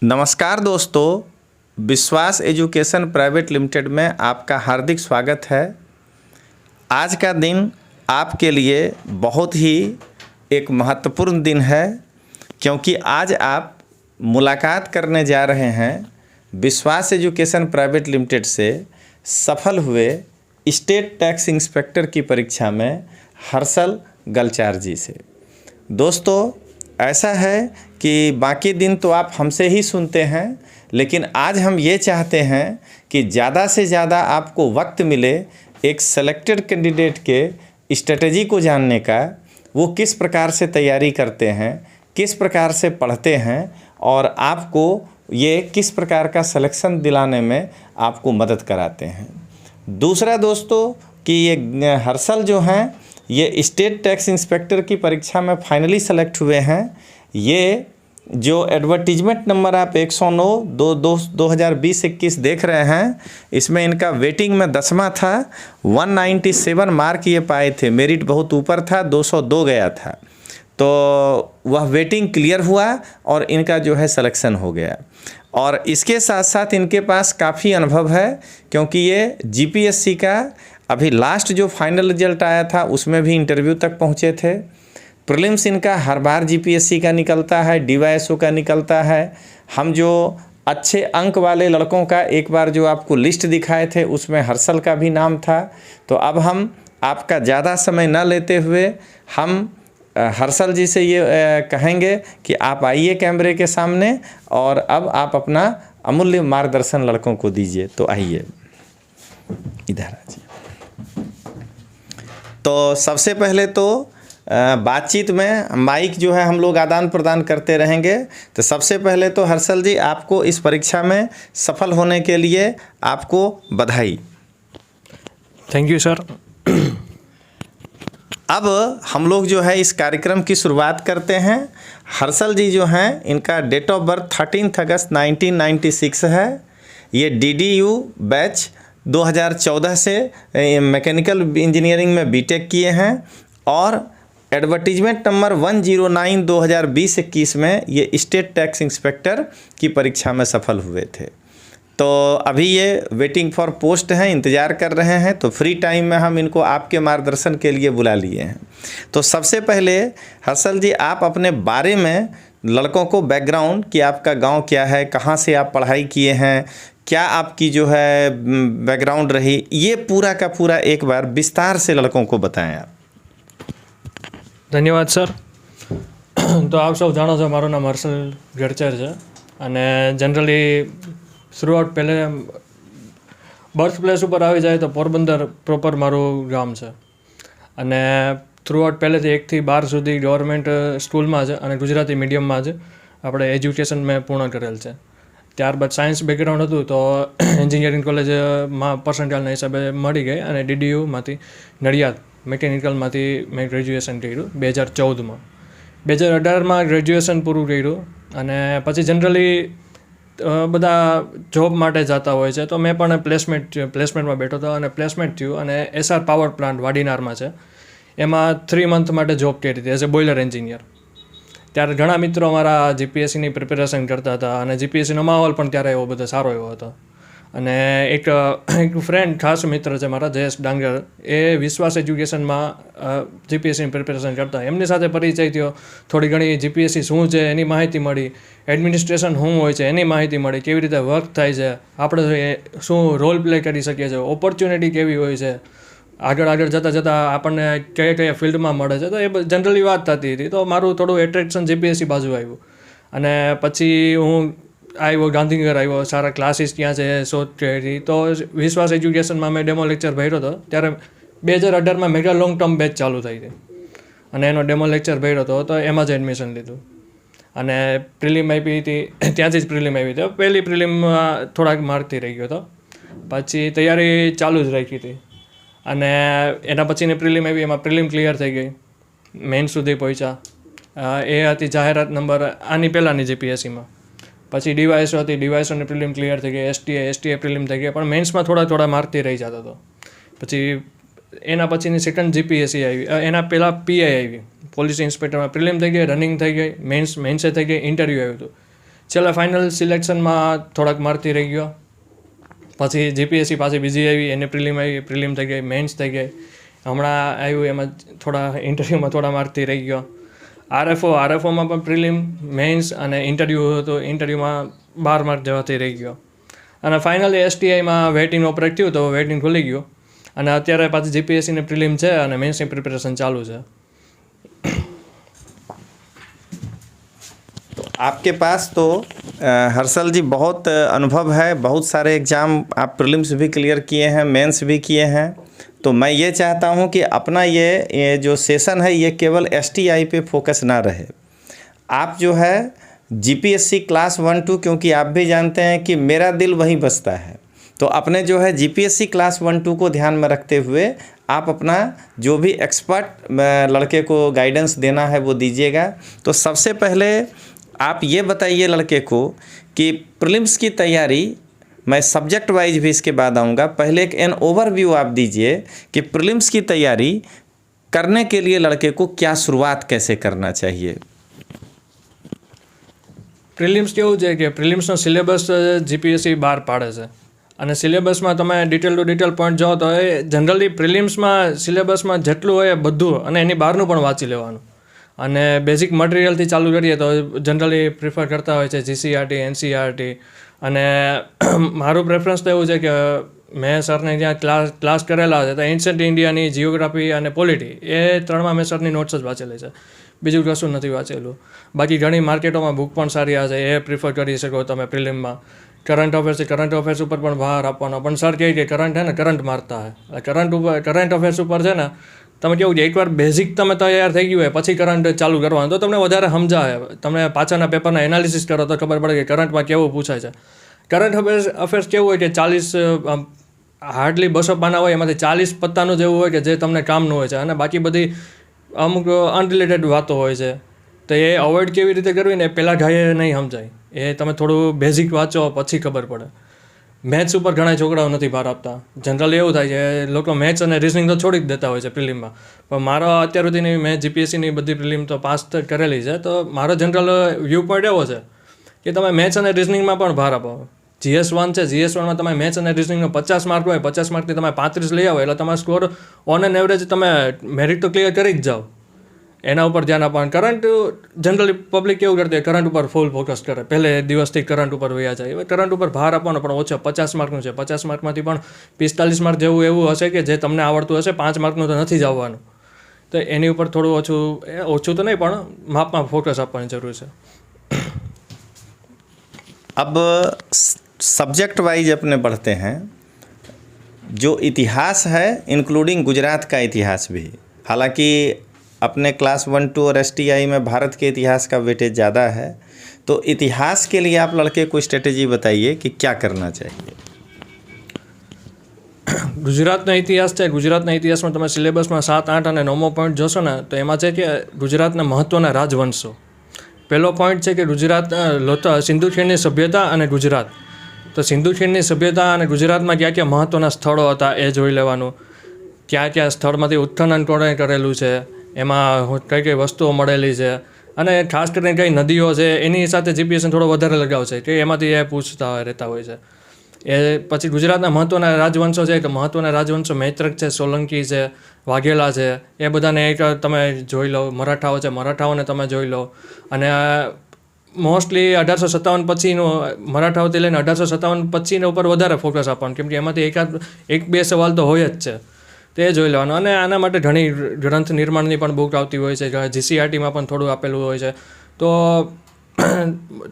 नमस्कार दोस्तों, विश्वास एजुकेशन प्राइवेट लिमिटेड में आपका हार्दिक स्वागत है। आज का दिन आपके लिए बहुत ही एक महत्वपूर्ण दिन है, क्योंकि आज आप मुलाकात करने जा रहे हैं विश्वास एजुकेशन प्राइवेट लिमिटेड से सफल हुए स्टेट टैक्स इंस्पेक्टर की परीक्षा में हर्षल गलचार जी से। दोस्तों, ऐसा है कि बाकी दिन तो आप हमसे ही सुनते हैं, लेकिन आज हम ये चाहते हैं कि ज़्यादा से ज़्यादा आपको वक्त मिले एक सेलेक्टेड कैंडिडेट के स्ट्रेटजी को जानने का। वो किस प्रकार से तैयारी करते हैं, किस प्रकार से पढ़ते हैं और आपको ये किस प्रकार का सिलेक्शन दिलाने में आपको मदद कराते हैं। दूसरा दोस्तों कि ये हर्षल जो हैं ये स्टेट टैक्स इंस्पेक्टर की परीक्षा में फाइनली सेलेक्ट हुए हैं। ये जो एडवर्टीजमेंट नंबर आप 109/2020-21 देख रहे हैं, इसमें इनका वेटिंग में 10वां था। 197 मार्क ये पाए थे, मेरिट बहुत ऊपर था, 202 गया था, तो वह वेटिंग क्लियर हुआ और इनका जो है सिलेक्शन हो गया। और इसके साथ साथ इनके पास काफ़ी अनुभव है, क्योंकि ये जीपीएससी का अभी लास्ट जो फाइनल रिजल्ट आया था उसमें भी इंटरव्यू तक पहुँचे थे। प्रीलिम्स इनका हर बार जीपीएससी का निकलता है, डीवाईएसओ का निकलता है। हम जो अच्छे अंक वाले लड़कों का एक बार जो आपको लिस्ट दिखाए थे उसमें हर्षल का भी नाम था। तो अब हम आपका ज़्यादा समय न लेते हुए हम हर्षल जी से ये कहेंगे कि आप आइए कैमरे के सामने और अब आप अपना अमूल्य मार्गदर्शन लड़कों को दीजिए। तो आइए इधर आइए। तो सबसे पहले तो बातचीत में माइक जो है हम लोग आदान प्रदान करते रहेंगे। तो सबसे पहले तो हर्षल जी, आपको इस परीक्षा में सफल होने के लिए आपको बधाई। Thank you sir. अब हम लोग जो है इस कार्यक्रम की शुरुआत करते हैं। हर्षल जी जो हैं इनका डेट ऑफ बर्थ 13 अगस्त 1996 है। ये DDU बैच 2014 से मैकेनिकल इंजीनियरिंग में बीटेक किए हैं और एडवर्टीजमेंट नंबर 109/2020-21 में ये स्टेट टैक्स इंस्पेक्टर की परीक्षा में सफल हुए थे। तो अभी ये वेटिंग फॉर पोस्ट हैं, इंतज़ार कर रहे हैं। तो फ्री टाइम में हम इनको आपके मार्गदर्शन के लिए बुला लिए हैं। तो सबसे पहले हर्षल जी, आप अपने बारे में लड़कों को बैकग्राउंड कि आपका गांव क्या है, कहाँ से आप पढ़ाई किए हैं, क्या आपकी जो है बैकग्राउंड रही, ये पूरा का पूरा एक बार विस्तार से लड़कों को बताएं आप। ધન્યવાદ સર। તો આપ સૌ જાણો છો મારું નામ હર્ષલ ગડચર છે અને જનરલી થ્રુઆઉટ પહેલે બર્થ પ્લેસ ઉપર આવી જાય તો પોરબંદર પ્રોપર મારું ગામ છે અને થ્રુઆઉટ પહેલેથી 1 થી 12 સુધી ગવર્મેન્ટ સ્કૂલમાં જ અને ગુજરાતી મીડિયમમાં જ આપણે એજ્યુકેશન મેં પૂર્ણ કરેલ છે। ત્યારબાદ સાયન્સ બેકગ્રાઉન્ડ હતું તો એન્જિનિયરિંગ કોલેજમાં પર્સન્ટાઇલના હિસાબે મળી ગઈ અને DDUમાંથી નડિયાદ મેકેનિકલમાંથી મેં ગ્રેજ્યુએશન કર્યું 2014માં। 2018માં ગ્રેજ્યુએશન પૂરું કર્યું અને પછી જનરલી બધા જોબ માટે જતા હોય છે, તો મેં પણ પ્લેસમેન્ટમાં બેઠો હતો અને પ્લેસમેન્ટ થયું અને SR પાવર પ્લાન્ટ વાડીનારમાં છે, એમાં 3 મંથ માટે જોબ કરી હતી એઝ એ બોઇલર એન્જિનિયર। ત્યારે ઘણા મિત્રો અમારા જીપીએસસીની પ્રિપેરેશન કરતા હતા અને જીપીએસસીનો માહોલ પણ ત્યારે એવો બધો સારો એવો હતો। અને એક ફ્રેન્ડ, ખાસ મિત્ર છે મારા, જયેશ ડાંગર, એ વિશ્વાસ એજ્યુકેશનમાં જીપીએસસીની પ્રિપેરેશન કરતા, એમની સાથે પરિચય થયો। થોડી ઘણી જીપીએસસી શું છે એની માહિતી મળી, એડમિનિસ્ટ્રેશન શું હોય છે એની માહિતી મળી, કેવી રીતે વર્ક થાય છે, આપણે શું રોલ પ્લે કરી શકીએ છીએ, ઓપોર્ચ્યુનિટી કેવી હોય છે, આગળ જતાં આપણને કયા ફિલ્ડમાં મળે છે, તો એ જનરલી વાત થતી હતી। તો મારું થોડું એટ્રેક્શન જીપીએસસી બાજુ આવ્યું અને પછી હું આવ્યો ગાંધીનગર આવ્યો, સારા ક્લાસીસ ત્યાં છે, શોધ કરી। તો વિશ્વાસ એજ્યુકેશનમાં મેં ડેમો લેક્ચર ભર્યો હતો। ત્યારે 2018માં મેગા લોંગ ટર્મ બેચ ચાલુ થઈ હતી અને એનો ડેમો લેક્ચર ભર્યો હતો, તો એમાં જ એડમિશન લીધું અને પ્રિલિમ આપી હતી, ત્યાંથી જ પ્રિલિમ આવી હતી। પહેલી પ્રિલિમમાં થોડાક માર્કથી રહી ગયો હતો, પછી તૈયારી ચાલુ જ રાખી હતી અને એના પછીની પ્રિલિમ આવી, એમાં પ્રિલિમ ક્લિયર થઈ ગઈ, મેઇન સુધી પહોંચ્યા। એ હતી જાહેરાત નંબર આની પહેલાંની જીપીએસસીમાં। પછી ડીવાયએસઓ હતી, ડીવાયએસઓની પ્રિલિમ ક્લિયર થઈ ગઈ, એસટીએ પ્રિલિમ થઈ ગઈ, પણ મેન્સમાં થોડા માર્કથી રહી જતો હતો। પછી એના પછીની સેકન્ડ જીપીએસસી આવી, એના પહેલાં પીઆઈ આવી, પોલીસ ઇન્સ્પેક્ટરમાં પ્રિલિમ થઈ ગઈ, રનિંગ થઈ ગઈ, મેન્સે થઈ ગઈ, ઇન્ટરવ્યૂ આવ્યું હતું। છેલ્લે ફાઇનલ સિલેક્શનમાં થોડાક માર્કથી રહી ગયો. પછી જીપીએસસી પાછી બીજી આવી, એની પ્રિલિમ આવી, પ્રિલિમ થઈ ગઈ, મેન્સ થઈ ગઈ. હમણાં આવ્યું એમાં થોડા ઇન્ટરવ્યૂમાં થોડા માર્કથી રહી ગયો. આરએફઓમાં પણ પ્રિલિમ, મેન્સ અને ઇન્ટરવ્યૂ હતું, ઇન્ટરવ્યૂમાં 12 માર્ક જેવાથી રહી ગયો. અને ફાઇનલી એસટીઆઈમાં વેઇટિંગ ઓપરેટ થયું તો વેઇટિંગ ખુલી ગયું. અને અત્યારે પાછી જીપીએસસીની પ્રિલિમ છે અને મેન્સની પ્રિપેરેશન ચાલુ છે. आपके पास तो हर्षल जी बहुत अनुभव है, बहुत सारे एग्ज़ाम आप प्रीलिम्स भी क्लियर किए हैं, मेंस भी किए हैं. तो मैं ये चाहता हूँ कि अपना ये जो सेशन है ये केवल एसटीआई पे फोकस ना रहे. आप जो है जीपीएससी क्लास 1-2, क्योंकि आप भी जानते हैं कि मेरा दिल वहीं बसता है, तो अपने जो है जीपीएससी क्लास 1-2 को ध्यान में रखते हुए आप अपना जो भी एक्सपर्ट लड़के को गाइडेंस देना है वो दीजिएगा. तो सबसे पहले आप ये बताइए लड़के को कि प्रीलिम्स की तैयारी, मैं सब्जेक्ट वाइज भी इसके बाद आऊँगा, पहले एक एन ओवरव्यू आप दीजिए कि प्रीलिम्स की तैयारी करने के लिए लड़के को क्या शुरुआत कैसे करना चाहिए. પ્રિલિમ્સ કેવું છે કે પ્રિલિમ્સનો સિલેબસ જીપીએસસી બહાર પાડે છે અને સિલેબસમાં તમે ડિટેલ ટુ ડિટેલ પોઈન્ટ જાઓ તો એ જનરલી પ્રિલિમ્સમાં સિલેબસમાં જેટલું હોય એ બધું અને એની બહારનું પણ વાંચી લેવાનું. અને બેઝિક મટીરિયલથી ચાલુ કરીએ તો જનરલી પ્રિફર કરતા હોય છે જીસીઆરટી, એનસીઆરટી. અને મારું પ્રેફરન્સ તો એવું છે કે મેં સરને ત્યાં ક્લાસ કરેલા છે તો એન્શન્ટ ઇન્ડિયાની જિયોગ્રાફી અને પોલિટી એ 3માં મેં સરની નોટ્સ જ વાંચેલી છે, બીજું કશું નથી વાંચેલું. બાકી ઘણી માર્કેટોમાં બુક પણ સારી આવે છે, એ પ્રિફર કરી શકો તમે પ્રિલિમમાં. કરંટ અફેર્સ ઉપર પણ ભાર આપવાનો, પણ સર કહે કે કરંટ હે ને કરંટ મારતા હે. કરંટ અફેર્સ ઉપર છે ને તમે કેવું છે, એકવાર બેઝિક તમે તૈયાર થઈ ગયું હોય પછી કરંટ ચાલુ કરવાનું તો તમને વધારે સમજાય. તમે પાછળના પેપરના એનાલિસિસ કરો તો ખબર પડે કે કરંટમાં કેવું પૂછાય છે. કરંટ અફેર્સ કેવું હોય કે 40 હાર્ડલી 200 પાના હોય, એમાંથી 40 પત્તાનું જેવું હોય કે જે તમને કામનું હોય છે, અને બાકી બધી અમુક અનરિલેટેડ વાતો હોય છે. તો એ અવોઇડ કેવી રીતે કરવી ને એ પહેલાં ઘાયે નહીં સમજાય. એ તમે થોડું બેઝિક વાંચો પછી ખબર પડે. મેથ્સ ઉપર ઘણા છોકરાઓ નથી ભાર આપતા. જનરલી એવું થાય છે લોકો મેથ્સ અને રિઝનિંગ તો છોડી જ દેતા હોય છે પ્રિલિમમાં. પણ મારો અત્યાર સુધીની મેં જીપીએસસીની બધી પ્રિલિમ તો પાસ કરેલી છે, તો મારો જનરલ વ્યૂ પોઈન્ટ એવો છે કે તમે મેથ્સ અને રિઝનિંગમાં પણ ભાર આપો. GS1 છે, GS1માં તમે મેથ્સ અને રિઝનિંગનો 50 માર્ક હોય, 50 માર્કથી તમે 35 લઈ આવો એટલે તમારો સ્કોર ઓન એન એવરેજ તમે મેરિટ તો ક્લિયર કરી જ જાઓ. એના ઉપર ધ્યાન આપવાનું. કરંટ જનરલી પબ્લિક કેવું કરતી હોય, કરંટ ઉપર ફૂલ ફોકસ કરે, પહેલે દિવસથી કરંટ ઉપર વયા જાય. કરંટ ઉપર ભાર આપવાનો પણ ઓછો. 50 માર્કનું છે, 50 માર્કમાંથી પણ 45 માર્ક જેવું એવું હશે કે જે તમને આવડતું હશે, 5 માર્કનું તો નથી જ આવવાનું. તો એની ઉપર થોડું ઓછું તો નહીં પણ માપમાં ફોકસ આપવાની જરૂર છે. अब सब्जेक्ट वाइज अपने बढ़ते हैं. जो इतिहास है इंक्लूडिंग गुजरात का इतिहास भी, हालांकि अपने क्लास 1-2 और एसटीआई में भारत के इतिहास का वेटेज ज़्यादा है, तो इतिहास के लिए आप लड़के को स्ट्रेटेजी बताइए कि क्या करना चाहिए. ગુજરાતનો ઇતિહાસ છે. ગુજરાતના ઇતિહાસમાં તમે સિલેબસમાં 7, 8 અને 9મો પોઈન્ટ જોશો ને તો એમાં છે કે ગુજરાતના મહત્ત્વના રાજવંશો. પહેલો પોઈન્ટ છે કે ગુજરાત સિંધુ ખીણની સભ્યતા અને ગુજરાત. તો સિંધુ ખીણની સભ્યતા અને ગુજરાતમાં ક્યાં ક્યાં મહત્ત્વના સ્થળો હતા એ જોઈ લેવાનું. ક્યાં ક્યાં સ્થળમાંથી ઉત્ખનન કોણે કરેલું છે, એમાં કઈ કઈ વસ્તુઓ મળેલી છે, અને ખાસ કરીને કઈ નદીઓ છે એની સાથે જીપીએસસી થોડો વધારે લગાવ છે કે એમાંથી એ પૂછતા રહેતા હોય છે. એ પછી ગુજરાતના મહત્ત્વના રાજવંશો છે કે મહત્ત્વના રાજવંશો મૈત્રક છે, સોલંકી છે, વાઘેલા છે, એ બધાને એક તમે જોઈ લો. મરાઠાઓ છે, મરાઠાઓને તમે જોઈ લો. અને મોસ્ટલી 1857 પછીનું, મરાઠાઓથી લઈને 1857 પછીના ઉપર વધારે ફોકસ આપવાનું, કેમ કે એમાંથી 1-2 સવાલ તો હોય જ છે, તે જોઈ લેવાનું. અને આના માટે ઘણી ગ્રંથ નિર્માણની પણ બુક આવતી હોય છે, જીસીઆરટીમાં પણ થોડું આપેલું હોય છે. તો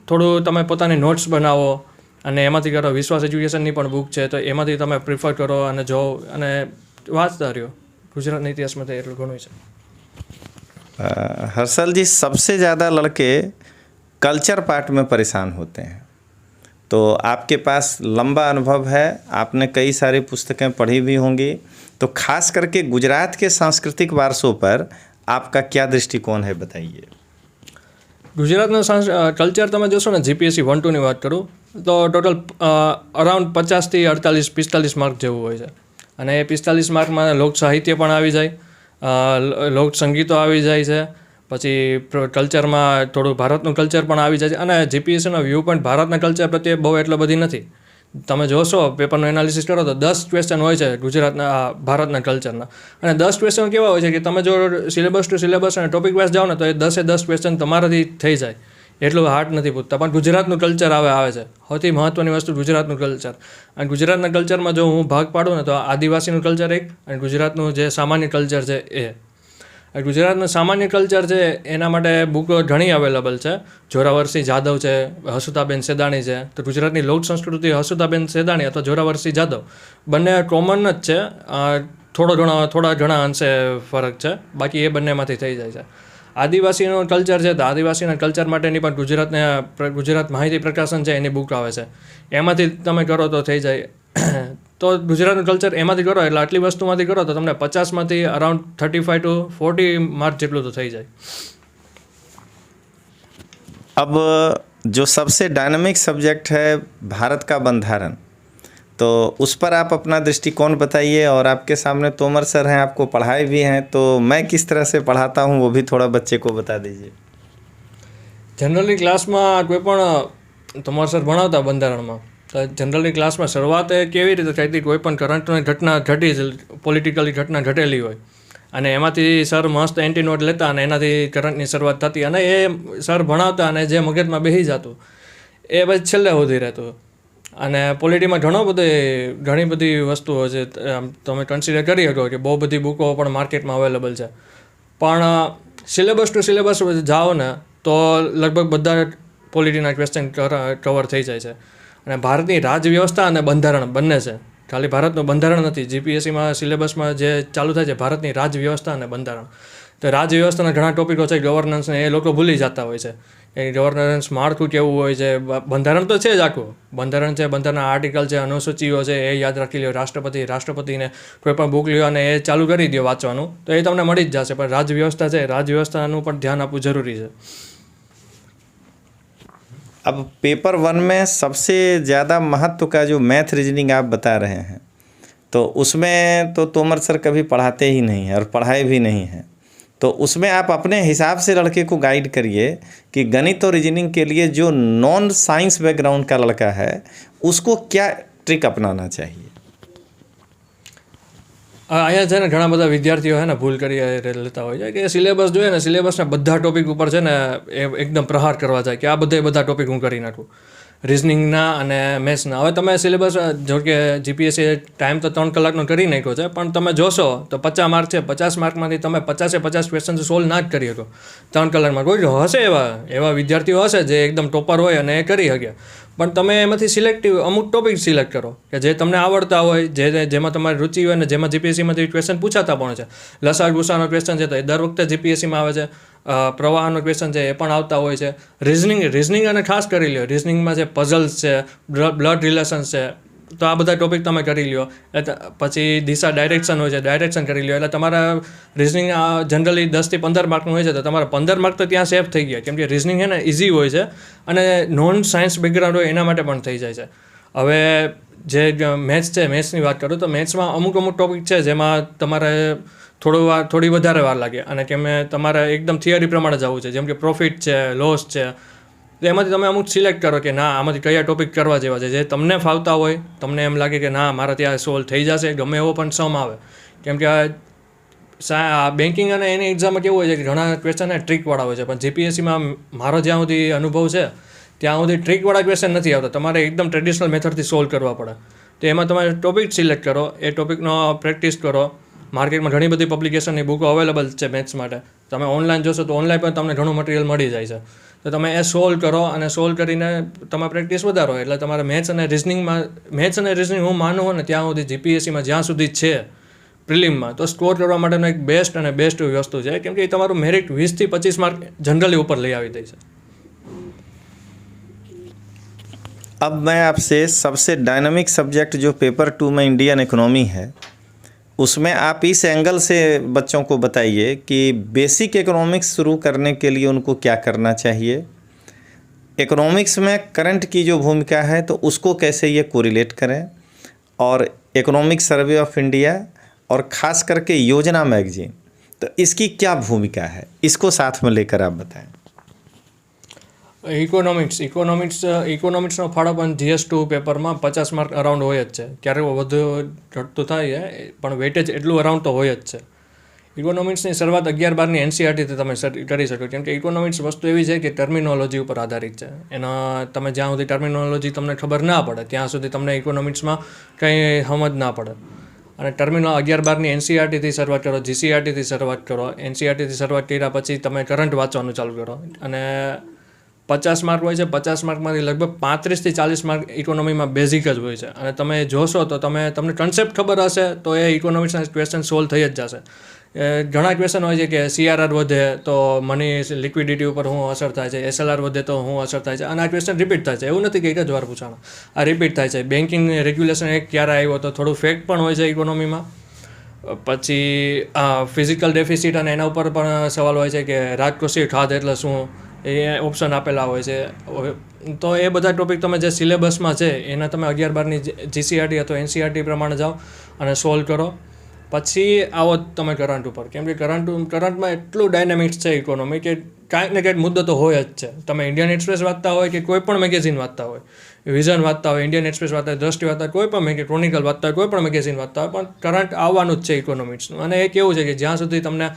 થોડું તમે પોતાની નોટ્સ બનાવો અને એમાંથી કરો. વિશ્વાસ એજ્યુકેશનની પણ બુક છે, તો એમાંથી તમે પ્રિફર કરો અને જો અને વાંચતા રહ્યો. ગુજરાતના ઇતિહાસમાં તો એટલું ઘણું છે. हर्षल जी, सबसे ज़्यादा लड़के कल्चर पार्ट में परेशान होते हैं, तो आपके पास लंबा अनुभव है, आपने कई सारी पुस्तकें पढ़ी भी होंगी, तो खास करके गुजरात के सांस्कृतिक वारसों पर आपका क्या दृष्टिकोण है, बताइए. ગુજરાતનો કલ્ચર તમે જોશો ને, જીપીએસસી 1-2ની વાત કરું તો ટોટલ અરાઉન્ડ 50થી 45 માર્ક જેવું હોય છે. અને એ 45 માર્કમાં લોક સાહિત્ય પણ આવી જાય, લોક સંગીતો આવી જાય છે, પછી કલ્ચરમાં થોડું ભારતનું કલ્ચર પણ આવી જાય છે, અને જીપીએસસીનો વ્યૂ પોઈન્ટ ભારતના કલ્ચર પ્રત્યે બહુ એટલો બધી નથી. તમે જોશો પેપરનું એનાલિસિસ કરો તો 10 ક્વેશ્ચન હોય છે ગુજરાતના ભારતના કલ્ચરના, અને 10 ક્વેશ્ચન કેવા હોય છે કે તમે જો સિલેબસ ટુ સિલેબસ અને ટોપિક વાઇઝ જાઓ ને તો એ 10 ક્વેશ્ચન તમારાથી થઈ જાય, એટલું હાર્ડ નથી પૂછતા. પણ ગુજરાતનું કલ્ચર આવે છે, સૌથી મહત્ત્વની વસ્તુ ગુજરાતનું કલ્ચર. અને ગુજરાતના કલ્ચરમાં જો હું ભાગ પાડું ને તો આદિવાસીનું કલ્ચર એક, અને ગુજરાતનું જે સામાન્ય કલ્ચર છે એ. ગુજરાતનું સામાન્ય કલ્ચર છે એના માટે બુકો ઘણી અવેલેબલ છે. જોરાવરસિંહ જાદવ છે, હસુતાબેન સેદાણી છે. તો ગુજરાતની લોક સંસ્કૃતિ હસુતાબેન સેદાણી અથવા જોરાવરસિંહ જાદવ બંને કોમન જ છે. થોડા ઘણા અંશે ફરક છે, બાકી એ બંનેમાંથી થઈ જાય છે. આદિવાસીનું કલ્ચર છે તો આદિવાસીના કલ્ચર માટેની પણ ગુજરાત માહિતી પ્રકાશન છે એની બુક આવે છે, એમાંથી તમે કરો તો થઈ જાય. તો ગુજરાતનું કલ્ચર એમાંથી કરો એટલે આટલી વસ્તુમાંથી કરો તો તમને 50માંથી અરાઉન્ડ 35 to 40 માર્ક જેટલું તો થઈ જાય. अब जो सबसे डायनामिक सब्जेक्ट है भारत का बंधारण, तो उस पर आप अपना दृष्टिकोण बताइए. और आपके सामने तोमर सर हैं, आपको पढ़ाए भी हैं, तो मैं किस तरह से पढ़ाता हूँ वो भी थोड़ा बच्चे को बता दीजिए. જનરલી ક્લાસમાં કોઈ પણ તોમર સર ભણાવતા બંધારણમાં, તો જનરલી ક્લાસમાં શરૂઆત કેવી રીતે થઈ હતી, કોઈ પણ કરંટની ઘટના પોલિટિકલી ઘટના ઘટેલી હોય અને એમાંથી સર મસ્ત એન્ટીનોટ લેતા અને એનાથી કરંટની શરૂઆત થતી, અને એ સર ભણાવતા અને જે મગજમાં બેસી જતું એ પછી છેલ્લે સુધી રહેતું. અને પોલિટીમાં ઘણી બધી વસ્તુઓ છે, તમે કન્સિડર કરી શકો કે બહુ બધી બુકો પણ માર્કેટમાં અવેલેબલ છે. પણ સિલેબસ ટુ સિલેબસ જાઓ ને તો લગભગ બધા પોલિટીના ક્વેશ્ચન કવર થઈ જાય છે. અને ભારતની રાજવ્યવસ્થા અને બંધારણ બંને છે, ખાલી ભારતનું બંધારણ નથી. જીપીએસસીમાં સિલેબસમાં જે ચાલુ થાય છે ભારતની રાજવ્યવસ્થા અને બંધારણ. તો રાજવ્યવસ્થાના ઘણા ટોપિકો છે, ગવર્નન્સને એ લોકો ભૂલી જતા હોય છે. એ ગવર્નન્સ માળખું કેવું હોય છે, બંધારણ તો છે જ આખું બંધારણ છે, બંધારણના આર્ટિકલ છે, અનુસૂચિઓ છે, એ યાદ રાખી લો. રાષ્ટ્રપતિને કોઈ પણ બુક લ્યો અને એ ચાલુ કરી દો વાંચવાનું તો એ તમને મળી જ જશે. પણ રાજવ્યવસ્થા છે, રાજવ્યવસ્થાનું પણ ધ્યાન આપવું જરૂરી છે. अब पेपर 1 में सबसे ज़्यादा महत्व का जो मैथ रीजनिंग आप बता रहे हैं, तो उसमें तो तोमर सर कभी पढ़ाते ही नहीं हैं और पढ़ाए भी नहीं हैं. तो उसमें आप अपने हिसाब से लड़के को गाइड करिए कि गणित और रीजनिंग के लिए जो नॉन साइंस बैकग्राउंड का लड़का है उसको क्या ट्रिक अपनाना चाहिए. અહીંયા છે ને ઘણા બધા વિદ્યાર્થીઓ છે ને ભૂલ કરી લેતા હોય છે કે સિલેબસ જોઈએ ને, સિલેબસના બધા ટોપિક ઉપર છે ને એ એકદમ પ્રહાર કરવા જાય કે આ બધા ટોપિક હું કરી નાખું, રિઝનિંગના અને મેથ્સના. હવે તમે સિલેબસ જો કે જીપીએસસી ટાઈમ તો 3 કલાકનો કરી નાખ્યો છે, પણ તમે જોશો તો 50 માર્ક છે, 50 માર્કમાંથી તમે 50 ક્વેશ્ચન સોલ્વ ના જ કરી શકો 3 કલાકમાં. કોઈ હશે એવા વિદ્યાર્થીઓ હશે જે એકદમ ટોપર હોય અને એ કરી શકે, પણ તમે એમાંથી સિલેક્ટિવ અમુક ટોપિક સિલેક્ટ કરો કે જે તમને આવડતા હોય, જેમાં તમારી રુચિ હોય ને જેમાં જીપીએસસીમાંથી ક્વેશ્ચન પૂછાતા પણ છે. લસા ગુસાનો ક્વેશ્ચન છે તો એ દર વખતે જીપીએસસીમાં આવે છે. પ્રવાહનો ક્વેશ્ચન છે એ પણ આવતા હોય છે. રિઝનિંગ અને ખાસ કરી લો, રિઝનિંગમાં જે પઝલ્સ છે, બ્લડ રિલેશન્સ છે, તો આ બધા ટોપિક તમે કરી લો. પછી દિશા ડાયરેક્શન હોય છે, ડાયરેક્શન કરી લો. એટલે તમારા રિઝનિંગ જનરલી 10 થી 15 માર્કનું હોય છે, તો તમારા 15 માર્ક તો ત્યાં સેફ થઈ ગયા, કેમ કે રિઝનિંગ છે ને ઇઝી હોય છે અને નોન સાયન્સ બેકગ્રાઉન્ડ હોય એના માટે પણ થઈ જાય છે. હવે જે મેથ્સ છે, મેથ્સની વાત કરું તો મેથ્સમાં અમુક ટોપિક છે જેમાં તમારે થોડી વધારે વાર લાગે અને કે તમારે એકદમ થિયરી પ્રમાણે જવું છે, જેમ કે પ્રોફિટ છે, લોસ છે. તો એમાંથી તમે અમુક સિલેક્ટ કરો કે ના આમાંથી કયા ટોપિક કરવા જેવા છે, જે તમને ફાવતા હોય, તમને એમ લાગે કે ના મારા ત્યાં સોલ્વ થઈ જશે, ગમે એવો પણ સમ આવે. કેમ કે બેન્કિંગ અને એની એક્ઝામમાં કેવું હોય છે કે ઘણા ક્વેશ્ચન ટ્રીકવાળા હોય છે, પણ જીપીએસસીમાં મારો જ્યાં સુધી અનુભવ છે ત્યાં સુધી ટ્રીકવાળા ક્વેશ્ચન નથી આવતા. તમારે એકદમ ટ્રેડિશનલ મેથડથી સોલ્વ કરવા પડે. તો એમાં તમે ટોપિક સિલેક્ટ કરો, એ ટોપિકનો પ્રેક્ટિસ કરો. માર્કેટમાં ઘણી બધી પબ્લિકેશનની બુકો અવેલેબલ છે મેથ્સ માટે. તમે ઓનલાઈન જોશો તો ઓનલાઈન પણ તમને ઘણું મટીરિયલ મળી જાય છે. તો તમે એ સોલ્વ કરો અને સોલ્વ કરીને તમારે પ્રેક્ટિસ વધારો એટલે તમારે મેથ્સ અને રિઝનિંગ હું માનું હોય ને ત્યાં સુધી જીપીએસસીમાં જ્યાં સુધી છે પ્રિલિમમાં, તો સ્કોર કરવા માટેનો એક બેસ્ટ વસ્તુ છે, કેમ કે એ તમારું મેરિટ 20 થી 25 માર્ક જનરલી ઉપર લઈ આવી દે છે. अब मैं आपसे सबसे डायनामिक सब्जेक्ट जो पेपर 2 में इंडियन इकोनॉमी है, उसमें आप इस एंगल से बच्चों को बताइए कि बेसिक इकोनॉमिक्स शुरू करने के लिए उनको क्या करना चाहिए, इकोनॉमिक्स में करंट की जो भूमिका है तो उसको कैसे ये कोरिलेट करें, और इकोनॉमिक सर्वे ऑफ इंडिया और ख़ास करके योजना मैगजीन तो इसकी क्या भूमिका है, इसको साथ में लेकर आप बताएं। ઇકોનોમિક્સનો ફાળો પણ GS2 પેપરમાં 50 માર્ક અરાઉન્ડ હોય જ છે. ક્યારેક વધુ ઘટતું થાય પણ વેટેજ એટલું અરાઉન્ડ તો હોય જ છે. ઇકોનોમિક્સની શરૂઆત 11-12ની NCERTથી તમે કરી શકો, કેમ કે ઇકોનોમિક્સ વસ્તુ એવી છે કે ટર્મિનોલોજી ઉપર આધારિત છે. એના તમે જ્યાં સુધી ટર્મિનોલોજી તમને ખબર ના પડે ત્યાં સુધી તમને ઇકોનોમિક્સમાં કંઈ સમજ ના પડે. અને 11-12ની NCERTથી શરૂઆત કરો, GCERTથી શરૂઆત કરો. NCERTથી શરૂઆત કર્યા પછી તમે કરંટ વાંચવાનું ચાલુ કરો અને 50 માર્ક હોય છે. 50 માર્કમાંથી લગભગ 35 થી 40 માર્ક ઇકોનોમીમાં બેઝિક જ હોય છે. અને તમે જોશો તો તમને કન્સેપ્ટ ખબર હશે તો એ ઇકોનોમિક્સના ક્વેશ્ચન સોલ્વ થઈ જ જશે. ઘણા ક્વેશ્ચન હોય છે કે CRR વધે તો મની લિક્વિડિટી ઉપર શું અસર થાય છે, SLR વધે તો શું અસર થાય છે, અને આ ક્વેશ્ચન રિપીટ થાય છે. એવું નથી કે એક જ વાર પૂછાણો, આ રિપીટ થાય છે. બેન્કિંગ રેગ્યુલેશન એક ક્યારે આવ્યો તો થોડું ફેક્ટ પણ હોય છે ઇકોનોમીમાં. પછી ફિઝિકલ ડેફિસિટ અને એના ઉપર પણ સવાલ હોય છે કે રાજકોષીય ખાધ એટલે શું, એ ઓપ્શન આપેલા હોય છે. તો એ બધા ટોપિક તમે જે સિલેબસમાં છે એના તમે 11-12ની GCERT અથવા NCERT પ્રમાણે જાઓ અને સોલ્વ કરો. પછી આવો તમે કરંટ ઉપર, કેમ કે કરંટમાં એટલું ડાયનેમિક્સ છે ઇકોનોમી કે કાંઈક ને કાંઈક મુદ્દો તો હોય જ છે. તમે ઇન્ડિયન એક્સપ્રેસ વાંચતા હોય કે કોઈ પણ મેગેઝિન વાંચતા હોય, વિઝન વાંચતા હોય, ઇન્ડિયન એક્સપ્રેસ વાંચતા હોય, દ્રષ્ટિ વાંચતા હોય, કોઈ પણ ક્રોનિકલ વાંચતા હોય, કોઈ પણ મેગેઝિન વાંચતા હોય, પણ કરંટ આવવાનું જ છે ઇકોનોમિક્સનું. અને એ કેવું છે કે જ્યાં સુધી તમને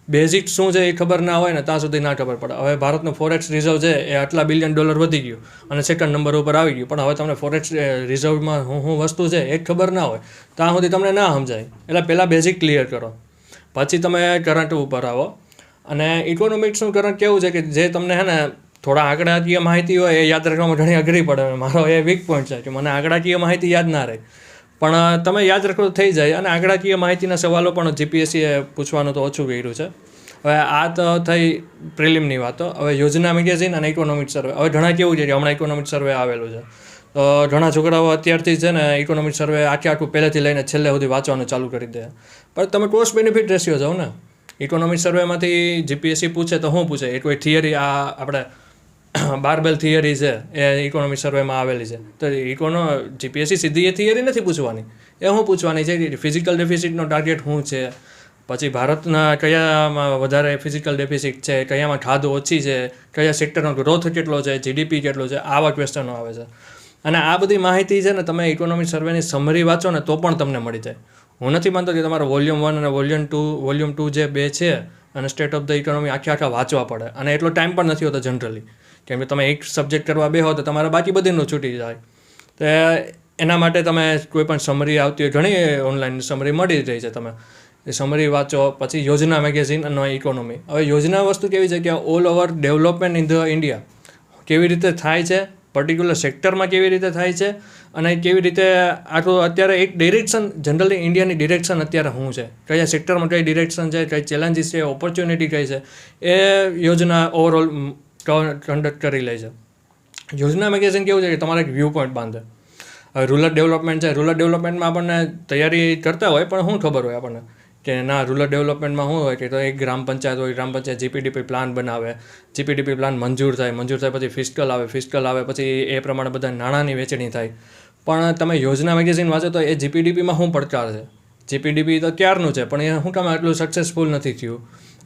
બેઝિક શું છે એ ખબર ના હોય ને ત્યાં સુધી ના ખબર પડે. હવે ભારતનું ફોરેક્સ રિઝર્વ છે એ આટલા $1 બિલિયન વધી ગયું અને સેકન્ડ નંબર ઉપર આવી ગયું, પણ હવે તમને ફોરેક્સ રિઝર્વમાં શું વસ્તુ છે એ ખબર ના હોય ત્યાં સુધી તમને ના સમજાય. એટલે પહેલાં બેઝિક ક્લિયર કરો, પછી તમે કરંટ ઉપર આવો. અને ઇકોનોમિક્સનું કરંટ કેવું છે કે જે તમને હે ને થોડા આંકડાકીય માહિતી હોય એ યાદ રાખવામાં ઘણી અઘરી પડે. મારો એ વીક પોઈન્ટ છે કે મને આંકડાકીય માહિતી યાદ ના રહે, પણ તમે યાદ રાખો થઈ જાય. અને આંકડાકીય માહિતીના સવાલો પણ GPSCએ પૂછવાનું તો ઓછું કર્યું છે. હવે આ તો થઈ પ્રિલિમની વાતો. હવે યોજના મેગેઝિન અને ઇકોનોમિક સર્વે. હવે ઘણા કેવું છે કે હમણાં ઇકોનોમિક સર્વે આવેલું છે, તો ઘણા છોકરાઓ અત્યારથી છે ને ઇકોનોમિક સર્વે આખું પહેલેથી લઈને છેલ્લે સુધી વાંચવાનું ચાલુ કરી દે. પણ તમે કોસ્ટ બેનિફિટ રેશિયો જાઓ ને. ઇકોનોમિક સર્વેમાંથી GPSC પૂછે તો શું પૂછે, એ કોઈ થિયરી આપણે બારબેલ થિયરી છે એ ઇકોનોમિક સર્વેમાં આવેલી છે, તો GPSC સીધી એ થિયરી નથી પૂછવાની. એ શું પૂછવાની છે કે ફિઝિકલ ડેફિસિટનો ટાર્ગેટ શું છે, પછી ભારતના કયામાં વધારે ફિઝિકલ ડેફિસિટ છે, કયામાં ખાધ ઓછી છે, કયા સેક્ટરનો ગ્રોથ કેટલો છે, GDP કેટલો છે, આવા ક્વેશ્ચનો આવે છે. અને આ બધી માહિતી છે ને તમે ઇકોનોમિક સર્વેની સમરી વાંચો ને તો પણ તમને મળી જાય. હું નથી માનતો કે તમારે વોલ્યુમ 1 અને વોલ્યુમ 2 જે 2 છે અને સ્ટેટ ઓફ ધ ઇકોનોમી આખા વાંચવા પડે. અને એટલો ટાઈમ પણ નથી હોતો જનરલી, કેમ કે તમે એક સબ્જેક્ટ કરવા બેહો તો તમારે બાકી બધીનું છૂટી જાય. તો એના માટે તમે કોઈ પણ સમરી આવતી હોય, ઘણી ઓનલાઈન સમરી મળી રહી છે, તમે એ સમરી વાંચો. પછી યોજના મેગેઝિન અને ઇકોનોમી. હવે યોજના વસ્તુ કેવી છે કે all over development in the India કેવી રીતે થાય છે, પર્ટિક્યુલર સેક્ટરમાં કેવી રીતે થાય છે, અને કેવી રીતે આટલું અત્યારે એક ડિરેક્શન, જનરલી ઇન્ડિયાની ડિરેક્શન અત્યારે શું છે, કયા સેક્ટરમાં કઈ ડિરેક્શન છે, કઈ ચેલેન્જીસ છે, ઓપોર્ચ્યુનિટી કઈ છે, એ યોજના ઓવરઓલ કન્ડક્ટ કરી લે છે. યોજના મેગેઝિન કેવું છે કે તમારે એક વ્યૂ પોઈન્ટ બાંધે. હવે રૂરલ ડેવલપમેન્ટ છે, રૂરલ ડેવલપમેન્ટમાં આપણને તૈયારી કરતા હોય પણ શું ખબર હોય આપણને કે ના રૂરલ ડેવલપમેન્ટમાં શું હોય કે તો એક ગ્રામ પંચાયત હોય, ગ્રામ પંચાયત GPDP પ્લાન બનાવે, GPDP પ્લાન મંજૂર થાય પછી ફિસ્કલ આવે પછી એ પ્રમાણે બધા નાણાંની વહેંચણી થાય. પણ તમે યોજના મેગેઝિન વાંચો તો એ GPDPમાં શું પડકાર છે, GPDP તો ક્યારનું છે પણ એ શું કામ આટલું સક્સેસફુલ નથી થયું,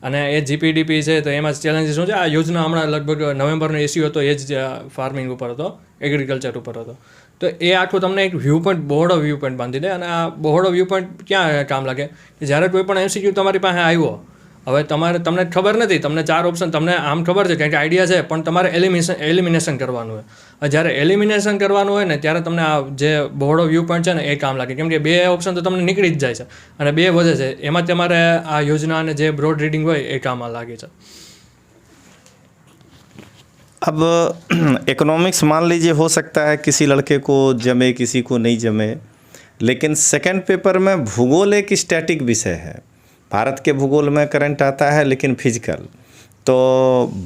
અને એ GPDP છે તો એમાં ચેલેન્જીસ શું છે. આ યોજના હમણાં લગભગ નવેમ્બરનો ઇસ્યુ હતો, એ જ ફાર્મિંગ ઉપર હતો, એગ્રીકલ્ચર ઉપર હતો. તો એ આખું તમને એક વ્યૂ પોઈન્ટ, બહોળો વ્યૂ પોઈન્ટ બાંધી દે. અને આ બહોળો વ્યૂ પોઈન્ટ ક્યાં કામ લાગે કે જ્યારે કોઈ પણ MCQ તમારી પાસે આવ્યો, હવે તમને ખબર નથી, તમને 4 ઓપ્શન તમને આમ ખબર છે કારણ કે આઈડિયા છે, પણ તમારે એલિમિનેશન કરવાનું હોય. જ્યારે એલિમિનેશન કરવાનું હોય ને ત્યારે તમને આ જે બહોળો વ્યૂ પોઈન્ટ છે ને એ કામ લાગે, કેમ કે 2 ઓપ્શન તો તમને નીકળી જ જાય છે અને 2 વધે છે. એમાં તમારે આ યોજના અને જે બ્રોડ રીડિંગ હોય એ કામમાં લાગે છે. अब इकोनॉमिक्स मान लीजिए हो सकता है किसी लड़के को जमे किसी को नहीं जमे, लेकिन सेकंड पेपर में भूगोल एक स्टैटिक विषय है. भारत के भूगोल में करंट आता है लेकिन फिजिकल. तो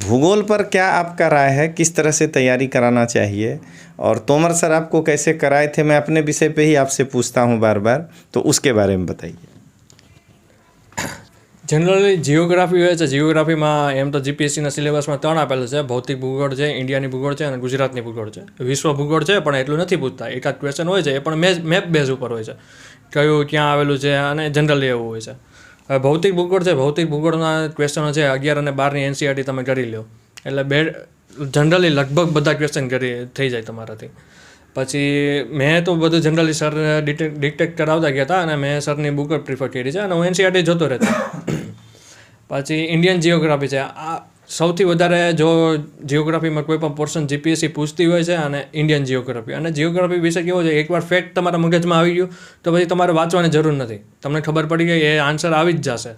भूगोल पर क्या आपका राय है, किस तरह से तैयारी कराना चाहिए, और तोमर सर आपको कैसे कराए थे, मैं अपने विषय पे ही आपसे पूछता हूँ बार बार, तो उसके बारे में बताइए. જનરલી જિયોગ્રાફી હોય છે, જિયોગ્રાફીમાં એમ તો GPSCના સિલેબસમાં 3 આપેલું છે, ભૌતિક ભૂગોળ છે, ઇન્ડિયાની ભૂગોળ છે અને ગુજરાતની ભૂગોળ છે. વિશ્વ ભૂગોળ છે પણ એટલું નથી પૂછતા, એકાદ ક્વેશ્ચન હોય છે, એ પણ મેપ બેઝ ઉપર હોય છે, કયું ક્યાં આવેલું છે અને જનરલી એવું હોય છે. હવે ભૌતિક ભૂગોળ છે, ભૌતિક ભૂગોળના ક્વેશ્ચનો છે 11 અને 12ની NCERT તમે કરી લો એટલે જનરલી લગભગ બધા ક્વેશ્ચન થઈ જાય તમારાથી. પછી મેં તો બધું જનરલી સર ડિટેક્ટ કરાવતા ગયા હતા અને મેં સરની બુક જ પ્રિફર કરી છે અને હું NCERT જોતો રહેતો. પછી ઇન્ડિયન જિયોગ્રાફી છે, આ સૌથી વધારે જો જિયોગ્રાફીમાં કોઈ પણ પોર્શન GPSC પૂછતી હોય છે અને ઇન્ડિયન જિયોગ્રાફી. અને જિયોગ્રાફી વિશે કેવું છે, એકવાર ફેક્ટ તમારા મગજમાં આવી ગયું તો પછી તમારે વાંચવાની જરૂર નથી, તમને ખબર પડી ગઈ એ આન્સર આવી જ જશે.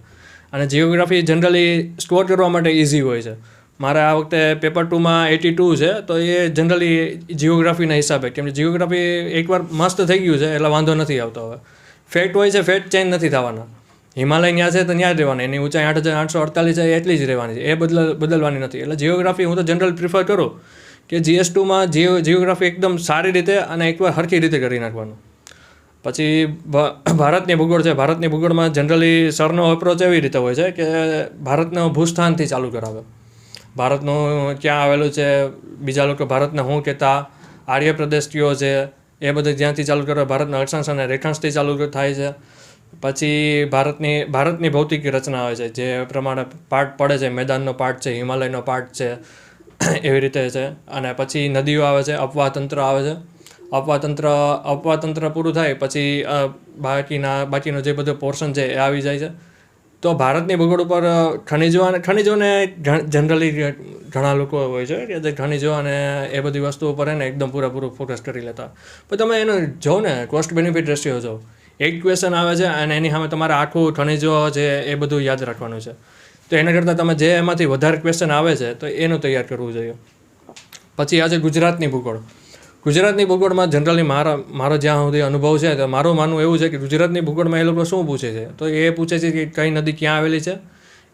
અને જિયોગ્રાફી જનરલી સ્કોર કરવા માટે ઇઝી હોય છે. મારે આ વખતે પેપર 2માં 82 છે તો એ જનરલી જિયોગ્રાફીના હિસાબે, કેમ કે જિયોગ્રાફી એકવાર મસ્ત થઈ ગયું છે એટલે વાંધો નથી આવતો. હવે ફેક્ટ હોય છે, ફેક્ટ ચેન્જ નથી થવાના. હિમાલય ત્યાં છે તો ત્યાં જ રહેવાની, એની ઊંચાઈ 8848 છે એટલી જ રહેવાની છે, એ બદલવાની નથી. એટલે જિયોગ્રાફી હું તો જનરલ પ્રિફર કરું કે GS2માં જિયોગ્રાફી એકદમ સારી રીતે અને એકવાર સરખી રીતે કરી નાખવાનું. પછી ભારતની ભૂગોળ છે, ભારતની ભૂગોળમાં જનરલી સરનો અપ્રોચ એવી રીતે હોય છે કે ભારતનો ભૂસ્થાનથી ચાલુ કરાવે. ભારતનું ક્યાં આવેલું છે, બીજા લોકો ભારતને શું કહેતા, આર્ય પ્રદેશ કયો છે, એ બધું જ્યાંથી ચાલુ કરે. ભારતના અક્ષાંશ અને રેખાંશથી ચાલુ થાય છે. પછી ભારતની ભૌતિક રચના આવે છે, જે પ્રમાણે પાર્ટ પડે છે, મેદાનનો પાર્ટ છે, હિમાલયનો પાર્ટ છે, એવી રીતે છે. અને પછી નદીઓ આવે છે, અપવાતંત્ર આવે છે. અપવાતંત્ર પૂરું થાય પછી બાકીનો જે બધો પોર્શન છે એ આવી જાય છે. તો ભારતની ભૂગોળ ઉપર ખનિજોને જનરલી ઘણા લોકો હોય છે કે જે ખનિજો અને એ બધી વસ્તુઓ પર એને એકદમ પૂરેપૂરું ફોકસ કરી લેતા. પણ તમે એનો જો ને કોસ્ટ બેનિફિટ રેશિયો જો, એક ક્વેશ્ચન આવે છે અને એની સામે તમારે આખું ખનિજો છે એ બધું યાદ રાખવાનું છે. તો એના કરતાં તમે જે એમાંથી વધારે ક્વેશ્ચન આવે છે તો એનું તૈયાર કરવું જોઈએ. પછી આજે ગુજરાતની ભૂગોળ. ગુજરાતની ભૂગોળમાં જનરલી મારો જ્યાં સુધી અનુભવ છે તો મારું માનવું એવું છે કે ગુજરાતની ભૂગોળમાં એ લોકો શું પૂછે છે, તો એ પૂછે છે કે કઈ નદી ક્યાં આવેલી છે,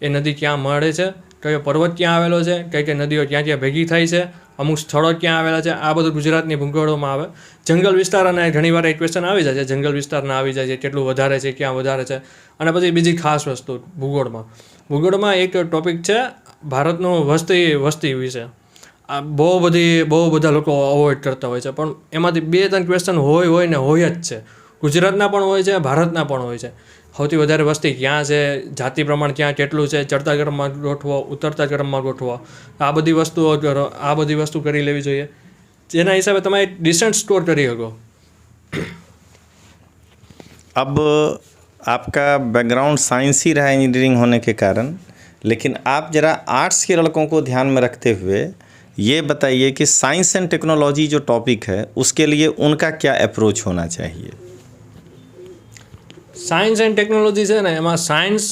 એ નદી ક્યાં મળે છે, કયો પર્વત ક્યાં આવેલો છે, કઈ નદીઓ ક્યાં ક્યાં ભેગી થાય છે, અમુક સ્થળો ક્યાં આવેલા છે. આ બધું ગુજરાતની ભૂગોળમાં આવે. જંગલ વિસ્તાર અને ઘણીવાર એક ક્વેશ્ચન આવી જાય છે, જંગલ વિસ્તારના આવી જાય છે, કેટલું વધારે છે, ક્યાં વધારે છે. અને પછી બીજી ખાસ વસ્તુ ભૂગોળમાં એક ટોપિક છે ભારતનું વસ્તી વિશે. આ બહુ બધા લોકો અવોઇડ કરતા હોય છે, પણ એમાંથી 2-3 ક્વેશ્ચન હોય જ છે. ગુજરાતના પણ હોય છે, ભારતના પણ હોય છે. સૌથી વધારે વસ્તી ક્યાં છે, જાતિ પ્રમાણ ક્યાં કેટલું છે, ચડતા ક્રમમાં ગોઠવો, ઉતરતા ક્રમમાં ગોઠવો, આ બધી વસ્તુઓ કરો, આ બધી વસ્તુ કરી લેવી જોઈએ, જેના હિસાબે તમે ડિસેન્ટ સ્કોર કરી શકો. अब आपका बैकग्राउंड साइंस ही रहा इंजीनियरिंग होने के कारण, लेकिन आप ज़रा आर्ट्स के लड़कों को ध्यान में रखते हुए ये बताइए कि साइंस एंड टेक्नोलॉजी जो टॉपिक है उसके लिए उनका क्या अप्रोच होना चाहिए? સાયન્સ એન્ડ ટેકનોલોજી છે ને, એમાં સાયન્સ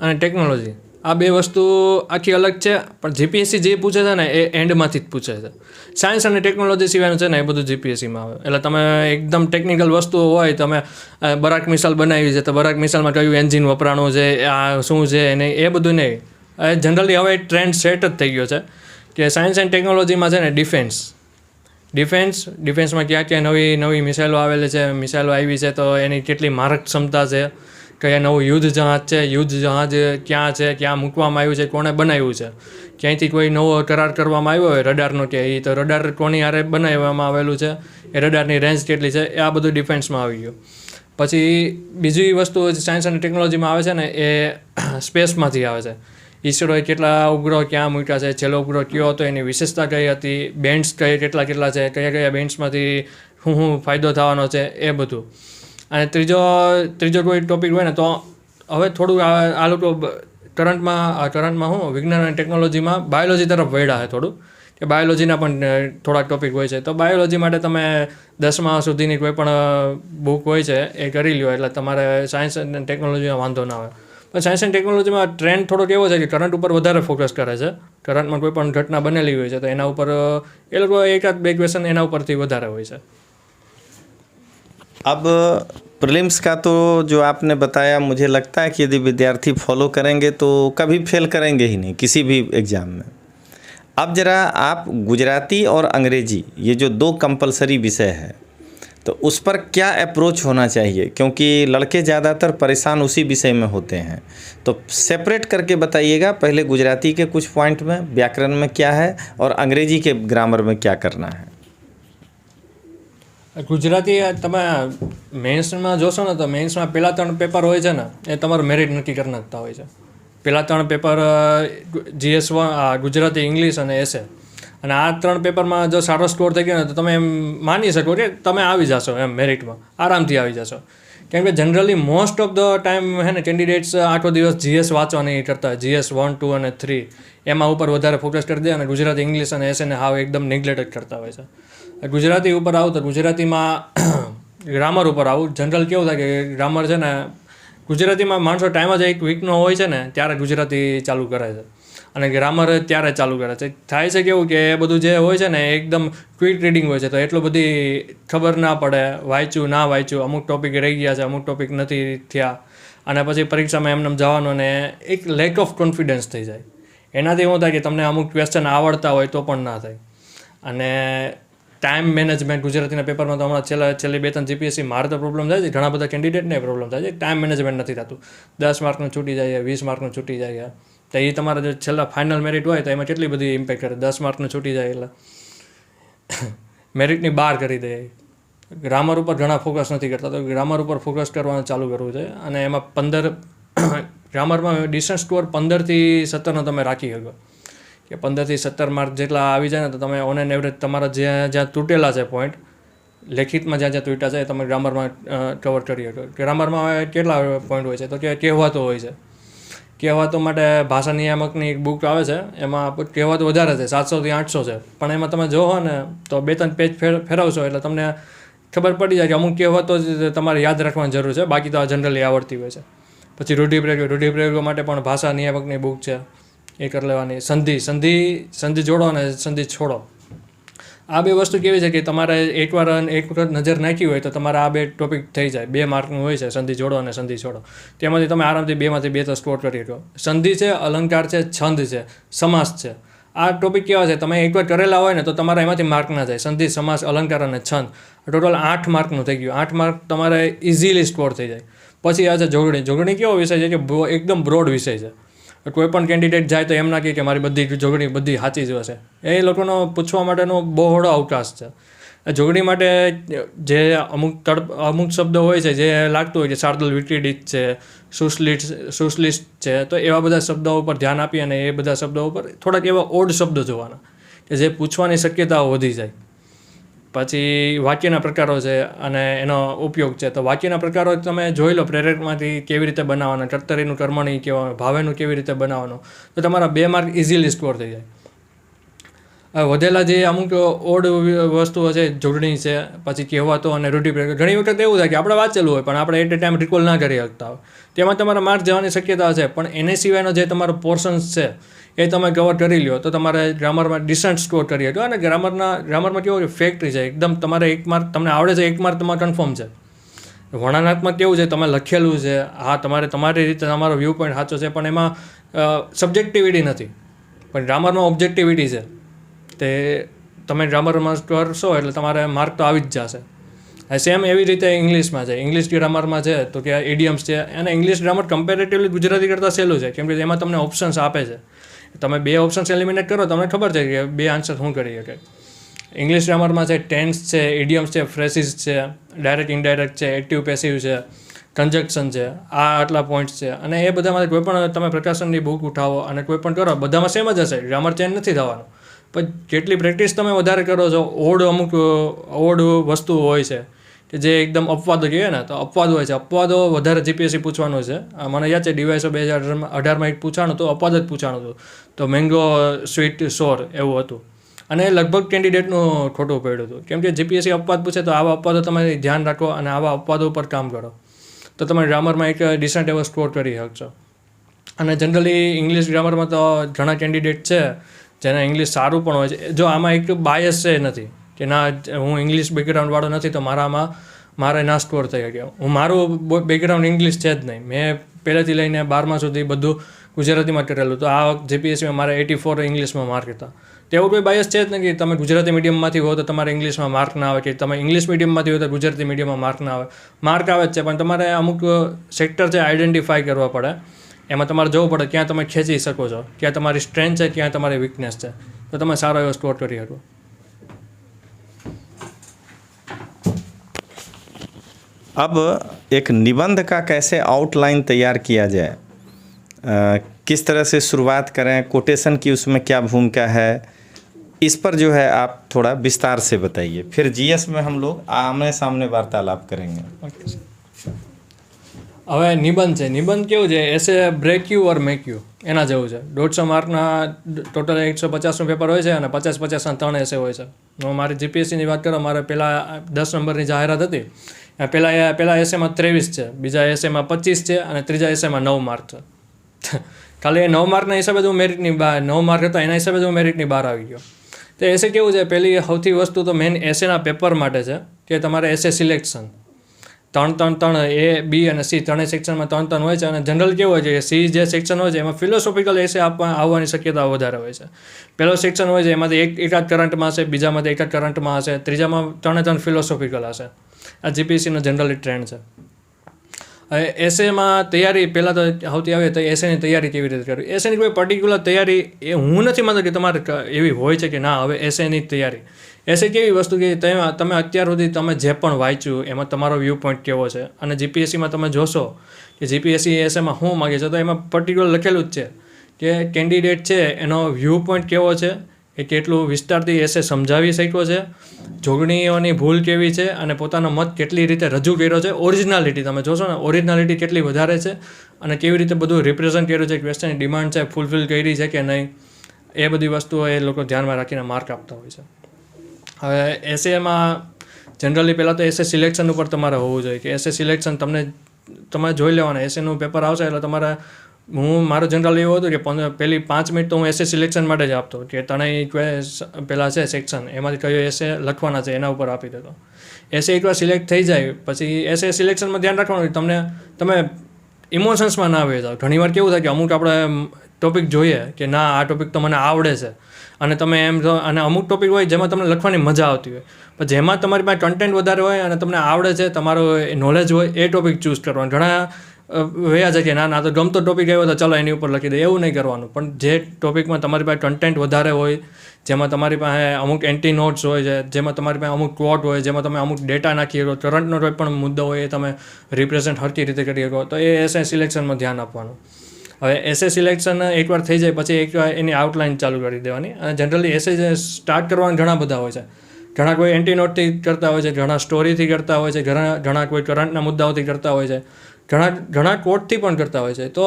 અને ટેકનોલોજી આ બે વસ્તુ આખી અલગ છે. પણ GPSC જે પૂછે છે ને એ એન્ડમાંથી જ પૂછે છે. સાયન્સ અને ટેકનોલોજી સિવાયનું છે ને એ બધું GPSCમાં આવે. એટલે તમે એકદમ ટેકનિકલ વસ્તુઓ હોય, તમે બરાક મિસાઇલ બનાવી છે તો બરાક મિસાઇલમાં કયું એન્જિન વપરાણું છે, આ શું છે, એને એ બધું નહીં. જનરલી હવે ટ્રેન્ડ સેટ જ થઈ ગયો છે કે સાયન્સ એન્ડ ટેકનોલોજીમાં છે ને ડિફેન્સમાં ક્યાં નવી મિસાઇલો આવેલી છે, મિસાઇલો આવી છે તો એની કેટલી મારક ક્ષમતા છે, કયા નવું યુદ્ધ જહાજ ક્યાં છે, ક્યાં મૂકવામાં આવ્યું છે, કોણે બનાવ્યું છે, ક્યાંયથી કોઈ નવો કરાર કરવામાં આવ્યો હોય રડારનો કે એ તો રડાર કોની હારે બનાવવામાં આવેલું છે, એ રડારની રેન્જ કેટલી છે, એ આ બધું ડિફેન્સમાં આવી ગયું. પછી બીજી વસ્તુ સાયન્સ અને ટેકનોલોજીમાં આવે છે ને એ સ્પેસમાંથી આવે છે. ઈસરોએ કેટલા ઉપગ્રહો ક્યાં મૂક્યા છે, છેલ્લો ઉપગ્રહ કયો હતો, એની વિશેષતા કઈ હતી, બેન્ડ્સ કેટલા છે, કયા બેન્ડ્સમાંથી શું ફાયદો થવાનો છે, એ બધું. અને ત્રીજો કોઈ ટોપિક હોય ને તો હવે થોડું આ લોકો કરંટમાં વિજ્ઞાન અને ટેકનોલોજીમાં બાયોલોજી તરફ વળ્યા છે થોડું, કે બાયોલોજીના પણ થોડાક ટોપિક હોય છે. તો બાયોલોજી માટે તમે 10મા સુધીની કોઈ પણ બુક હોય છે એ કરી લ્યો એટલે તમારે સાયન્સ અને ટેકનોલોજીમાં વાંધો ના આવે. પણ સાયન્સ એન્ડ ટેકનોલોજીમાં ટ્રેન્ડ થોડોક એવો છે કે કરંટ ઉપર વધારે ફોકસ કરે છે. કરંટમાં કોઈ પણ ઘટના બનેલી હોય છે તો એના ઉપર એ લોકો 1-2 ક્વેશ્ચન એના ઉપરથી વધારે હોય છે. अब प्रीलिम्स का तो जो आपने बताया, मुझे लगता है कि यदि विद्यार्थी फॉलो करेंगे तो कभी फेल करेंगे ही नहीं किसी भी एग्ज़ाम में. अब ज़रा आप गुजराती और अंग्रेजी ये जो 2 कंपलसरी विषय है तो उस पर क्या अप्रोच होना चाहिए, क्योंकि लड़के ज़्यादातर परेशान उसी विषय में होते हैं. तो सेपरेट करके बताइएगा, पहले गुजराती के कुछ पॉइंट में व्याकरण में क्या है और अंग्रेजी के ग्रामर में क्या करना है. ગુજરાતી તમે મેન્સમાં જોશો ને તો મેન્સમાં પહેલાં 3 પેપર હોય છે ને એ તમારું મેરિટ નક્કી કરી નાખતા હોય છે. પહેલાં 3 પેપર GS1 ગુજરાતી, ઇંગ્લિશ અને એસે, અને આ 3 પેપરમાં જો સારો સ્કોર થઈ ગયો ને તો તમે એમ માની શકો કે તમે આવી જશો એમ મેરિટમાં, આરામથી આવી જશો. કેમ કે generally most of the time હે ને કેન્ડિડેટ્સ આખો દિવસ GS વાંચવાની કરતા હોય, GS 1, 2 અને 3 એમાં ઉપર વધારે ફોકસ કરી દે, અને ગુજરાતી, ઇંગ્લિશ અને એસેને હાવ એકદમ નેગ્લેક્ટ કરતા હોય છે. ગુજરાતી ઉપર આવું તો ગુજરાતીમાં ગ્રામર ઉપર આવું. જનરલ કેવું થાય કે ગ્રામર છે ને ગુજરાતીમાં માણસો ટાઈમ જ એક વીકનો હોય છે ને ત્યારે ગુજરાતી ચાલુ કરે છે, અને ગ્રામર ત્યારે ચાલુ કરે છે. થાય છે કેવું કે એ બધું જે હોય છે ને એકદમ ક્વિક રીડિંગ હોય છે, તો એટલું બધી ખબર ના પડે, વાંચ્યું ના વાંચ્યું, અમુક ટોપિક રહી ગયા છે, અમુક ટોપિક નથી થયા, અને પછી પરીક્ષામાં એમને જવાનું અને એક લેક ઓફ કોન્ફિડન્સ થઈ જાય. એનાથી શું થાય કે તમને અમુક ક્વેશ્ચન આવડતા હોય તો પણ ના થાય. અને ટાઈમ મેનેજમેન્ટ ગુજરાતીના પેપરમાં તો હમણાં છેલ્લી 2-3 GPSC મારે તો પ્રોબ્લેમ થાય છે, ઘણા બધા કેન્ડિડેટને પ્રોબ્લેમ થાય છે. ટાઈમ મેનેજમેન્ટ નથી થતું, 10 માર્કનું છૂટી જાય, 20 માર્કનું છૂટી જાય, તો એ તમારા જો છેલ્લા ફાઇનલ મેરિટ હોય તો એમાં કેટલી બધી ઇમ્પેક્ટ કરે. 10 માર્કનું છૂટી જાય એટલે મેરિટની બહાર કરી દે. ગ્રામર ઉપર ઘણા ફોકસ નથી કરતા, તો ગ્રામર ઉપર ફોકસ કરવાનું ચાલુ કરવું છે. અને એમાં 15 ગ્રામરમાં ડિસ્ટન્સ સ્કોર 15 થી 17નો તમે રાખી શકો કે 15 થી 17 માર્ક જેટલા આવી જાય ને તો તમે ઓન એન એવરેજ તમારા જ્યાં તૂટેલા છે પોઈન્ટ, લેખિતમાં જ્યાં તૂટ્યા છે એ તમે ગ્રામરમાં કવર કરી શકો. ગ્રામરમાં કેટલા પોઈન્ટ હોય છે તો કે કહેવાતો હોય છે. કહેવાતો માટે ભાષા નિયામકની એક બુક આવે છે, એમાં કહેવાતો વધારે છે, 700 થી 800 છે. પણ એમાં તમે જોવો ને તો 2-3 પેજ ફેરવશો એટલે તમને ખબર પડી જાય કે અમુક કહેવાતો જ તમારે યાદ રાખવાની જરૂર છે, બાકી તો આ જનરલી આવડતી હોય છે. પછી રૂઢિપ્રયોગો માટે પણ ભાષા નિયામકની બુક છે, એ કરી લેવાની. સંધિ જોડો અને સંધિ છોડો, આ 2 વસ્તુ કેવી છે કે તમારે એક વખત નજર નાખી હોય તો તમારા આ 2 ટોપિક થઈ જાય. 2 માર્કનું હોય છે, સંધિ જોડો અને સંધિ છોડો. તેમાંથી તમે આરામથી 2માંથી 2 તો સ્કોર કરી શકો. સંધિ છે, અલંકાર છે, છંદ છે, સમાસ છે, આ ટોપિક કેવા છે તમે એકવાર કરેલા હોય ને તો તમારા એમાંથી માર્ક ના જાય. સંધિ, સમાસ, અલંકાર અને છંદ, ટોટલ 8 માર્કનું થઈ ગયું. 8 માર્ક તમારે ઇઝીલી સ્કોર થઈ જાય. પછી આ છે જોડણી. જોડણી કેવો વિષય છે કે એકદમ બ્રોડ વિષય છે. કોઈ પણ કેન્ડિડેટ જાય તો એમ ના કહે કે મારી બધી જોગણી બધી સાચી જ હશે. એ લોકોનો પૂછવા માટેનો બહોળો અવકાશ છે. જોગણી માટે જે અમુક શબ્દો હોય છે જે લાગતું હોય કે શાર્દુલ વિક્રીડિત છે, સુશ્લિષ્ટ છે, તો એવા બધા શબ્દો ઉપર ધ્યાન આપી અને એ બધા શબ્દો ઉપર થોડાક એવા ઓડ શબ્દો જોવાના કે જે પૂછવાની શક્યતાઓ વધી જાય. પછી વાક્યના પ્રકારો છે અને એનો ઉપયોગ છે. તો વાક્યના પ્રકારો તમે જોઈ લો પ્રેરકમાંથી કેવી રીતે બનાવવાના, કર્તરીનું કર્મણી કેવા, ભાવેનું કેવી રીતે બનાવવાનું, તો તમારા 2 માર્ક ઇઝીલી સ્કોર થઈ જાય. વધેલા જે અમુક ઓડ વસ્તુઓ છે, જોડણી છે, પછી કહેવાતો અને રૂઢિપ્રયોગ, ઘણી વખત એવું થાય કે આપણે વાંચેલું હોય પણ આપણે એટ એ ટાઈમ રિકોલ ના કરી શકતા હોય, તેમાં તમારા માર્ક જવાની શક્યતા છે. પણ એને સિવાયનો જે તમારો પોર્શન્સ છે એ તમે કવર કરી લો તો તમારે ગ્રામરમાં ડિસન્ટ સ્કોર કરી શકો. અને ગ્રામરમાં કેવું છે, ફેક્ટરી છે એકદમ. તમારે 1 માર્ક તમને આવડે છે, 1 માર્ક તમારે કન્ફર્મ છે. વર્ણનાત્મક કેવું છે, તમે લખેલું છે, હા તમારી રીતે તમારો વ્યૂ પોઈન્ટ સાચો છે, પણ એમાં સબ્જેક્ટિવિટી નથી. પણ ગ્રામરમાં ઓબ્જેક્ટિવિટી છે. તે તમે ગ્રામરમાં કરશો એટલે તમારે માર્ક તો આવી જ જશે. સેમ એવી રીતે ઇંગ્લિશમાં છે. ઇંગ્લિશ ગ્રામરમાં છે તો કે ઇડિયમ્સ છે, અને ઇંગ્લિશ ગ્રામર કમ્પેરેટિવલી ગુજરાતી કરતાં સહેલું છે, કેમ કે એમાં તમને ઓપ્શન્સ આપે છે. તમે 2 ઓપ્શન્સ એલિમિનેટ કરો તમને ખબર છે કે 2 આન્સર શું કરી શકે. ઇંગ્લિશ ગ્રામરમાં છે ટેન્સ છે, ઇડિયમ્સ છે, ફ્રેસીસ છે, ડાયરેક્ટ ઇનડાયરેક્ટ છે, એક્ટિવ પેસિવ છે, કન્જક્શન છે, આ આટલા પોઈન્ટ્સ છે. અને એ બધામાંથી કોઈ પણ તમે પ્રકાશનની બુક ઉઠાવો અને કોઈ પણ કરો, બધામાં સેમ જ હશે, ગ્રામર ચેન્જ નથી થવાનું. પણ જેટલી પ્રેક્ટિસ તમે વધારે કરો છો, અમુક ઓડ વસ્તુઓ હોય છે કે જે એકદમ અપવાદો કહીએ ને, તો અપવાદ હોય છે. અપવાદો વધારે GPSC પૂછવાનું છે. મને યાદ છે ડીવાયસો 2018માં એક પૂછાણું હતું, અપવાદ જ પૂછાણું હતું, તો મેંગો સ્વીટ સોર એવું હતું. અને લગભગ કેન્ડિડેટનું ખોટું પડ્યું હતું, કેમ કે GPSC અપવાદ પૂછે તો આવા અપવાદો તમે ધ્યાન રાખો અને આવા અપવાદો ઉપર કામ કરો તો તમે ગ્રામરમાં એક ડિસન્ટ એવો સ્કોર કરી શકશો. અને જનરલી ઇંગ્લિશ ગ્રામરમાં તો ઘણા કેન્ડિડેટ છે જેને ઇંગ્લિશ સારું પણ હોય છે. જો આમાં એક બાયસ છે નથી કે ના હું ઇંગ્લિશ બેકગ્રાઉન્ડવાળો નથી તો મારે ના સ્કોર થઈ ગયા. મારું બેકગ્રાઉન્ડ ઇંગ્લિશ છે જ નહીં. મેં પહેલેથી લઈને 12મા સુધી બધું ગુજરાતીમાં કરેલું, તો આ વખતે GPSCમાં મારે 84 ઇંગ્લિશમાં માર્ક હતા. તેવું કોઈ બાયસ છે જ નહીં કે તમે ગુજરાતી મીડિયમમાંથી હો તો તમારે ઇંગ્લિશમાં માર્ક ના આવે, કે તમે ઇંગ્લિશ મીડિયમમાંથી હો તો ગુજરાતી મીડિયમમાં માર્ક ના આવે. માર્ક આવે જ છે, પણ તમારે અમુક સેક્ટર છે આઈડેન્ટિફાઈ કરવા પડે. એમાં તમારે જોવું પડે ક્યાં તમે ખેંચી શકો છો, ક્યાં તમારી સ્ટ્રેન્થ છે, ક્યાં તમારી વીકનેસ છે, તો તમે સારો એવો સ્કોર કરી શકો. अब एक निबंध का कैसे आउटलाइन तैयार किया जाए, किस तरह से शुरुआत करें, कोटेशन की उसमें क्या भूमिका है, इस पर जो है आप थोड़ा विस्तार से बताइए। फिर जीएस में हम लोग आमने सामने वार्तालाप करेंगे। હવે નિબંધ છે. નિબંધ કેવું છે, essay break you or make you એના જેવું છે. 150 માર્કના ટોટલ 150નું પેપર હોય છે અને 50-50ના 3 એસે હોય છે. હું મારી જીપીએસસીની વાત કરું, મારે પહેલાં 10 નંબરની જાહેરાત હતી. પહેલા એસેમાં 23 છે, બીજા એસેમાં 25 છે અને ત્રીજા એસેમાં 9 માર્ક છે. ખાલી એ 9 માર્કના હિસાબે જ હું મેરિટની બહાર, 9 માર્ક હતા એના હિસાબે જ હું મેરિટની બહાર આવી ગયો. તો એસે કેવું છે, પહેલી સૌથી વસ્તુ તો મેઇન એસેના પેપર માટે છે કે તમારે એસે સિલેક્શન 3 A, B અને C ત્રણેય સેક્શનમાં 3 હોય છે. અને જનરલ કેવું હોય છે કે સી જે સેક્શન હોય છે એમાં ફિલોસોફિકલ એસે આવવાની શક્યતા વધારે હોય છે. પહેલો સેક્શન હોય છે એમાંથી એકાદ કરંટમાં હશે, બીજામાંથી એકાદ કરંટમાં હશે, ત્રીજામાં 3 ફિલોસોફિકલ હશે. આ જીપીએસસીનો જનરલી ટ્રેન્ડ છે. હવે એસેમાં તૈયારી પહેલાં તો સૌથી આવે તો એસેની તૈયારી કેવી રીતે કરવી. એસેની કોઈ પર્ટિક્યુલર તૈયારી એ હું નથી માનતો કે તમારે એવી હોય છે કે ના હવે એસેની તૈયારી. એસે કેવી વસ્તુ કે તમે અત્યાર સુધી તમે જે પણ વાંચ્યું એમાં તમારો વ્યૂ પોઈન્ટ કેવો છે. અને જીપીએસસીમાં તમે જોશો કે જીપીએસસી એસેમાં શું માગે છે તો એમાં પર્ટિક્યુલર લખેલું જ છે કે કેન્ડિડેટ છે એનો વ્યૂ પોઈન્ટ કેવો છે, એ કેટલું વિસ્તારથી એસે સમજાવી શક્યો છે, જોગણીઓની ભૂલ કેવી છે અને પોતાનો મત કેટલી રીતે રજૂ કર્યો છે. ઓરિજિનાલિટી તમે જોશો ને, ઓરિજિનાલિટી કેટલી વધારે છે અને કેવી રીતે બધું રિપ્રેઝન્ટ કર્યું છે, ક્વેશ્ચનની ડિમાન્ડ છે ફૂલફિલ કરી છે કે નહીં, એ બધી વસ્તુઓ એ લોકો ધ્યાનમાં રાખીને માર્ક આપતા હોય છે. હવે એસેમાં જનરલી પહેલાં તો એસે સિલેક્શન ઉપર તમારે હોવું જોઈએ કે એસે સિલેક્શન તમે જોઈ લેવાના. એસેનું પેપર આવશે એટલે તમારે, મારો જનરલ એવું હતું કે પહેલી 5 મિનિટ તો હું એસે સિલેક્શન માટે જ આપતો કે ત્રણેય પહેલાં છે સેક્શન, એમાંથી કયો એસે લખવાના છે એના ઉપર આપી દેતો. એસે એકવાર સિલેક્ટ થઈ જાય પછી એસે સિલેક્શનમાં ધ્યાન રાખવાનું તમે ઇમોશન્સમાં ના આવી જાઓ. ઘણીવાર કેવું થાય કે અમુક આપણે ટોપિક જોઈએ કે ના આ ટોપિક તો મને આવડે છે અને તમે એમ અને અમુક ટોપિક હોય જેમાં તમને લખવાની મજા આવતી હોય, પણ જેમાં તમારી પાસે કન્ટેન્ટ વધારે હોય અને તમને આવડે છે, તમારો નોલેજ હોય, એ ટોપિક ચૂઝ કરવાનો. ઘણા વયા છે કે ના તો ગમતો ટોપિક આવ્યો તો ચાલો એની ઉપર લખી દે, એવું નહીં કરવાનું. પણ જે ટોપિકમાં તમારી પાસે કન્ટેન્ટ વધારે હોય, જેમાં તમારી પાસે અમુક એન્ટી નોટ્સ હોય છે, જેમાં તમારી પાસે અમુક ક્વોટ હોય, જેમાં તમે અમુક ડેટા નાખી શકો, કરંટનો કોઈ પણ મુદ્દો હોય એ તમે રિપ્રેઝન્ટ હરકી રીતે કરી શકો, તો એ એસે સિલેક્શનમાં ધ્યાન આપવાનું. હવે એસે સિલેક્શન એકવાર થઈ જાય પછી એકવાર એની આઉટલાઇન ચાલુ કરી દેવાની. અને જનરલી એસે સ્ટાર્ટ કરવાના ઘણા બધા હોય છે. ઘણા કોઈ એન્ટી નોટથી કરતા હોય છે, ઘણા સ્ટોરીથી કરતા હોય છે, ઘણા કોઈ કરંટના મુદ્દાઓથી કરતા હોય છે, ઘણા કોટથી પણ કરતા હોય છે. તો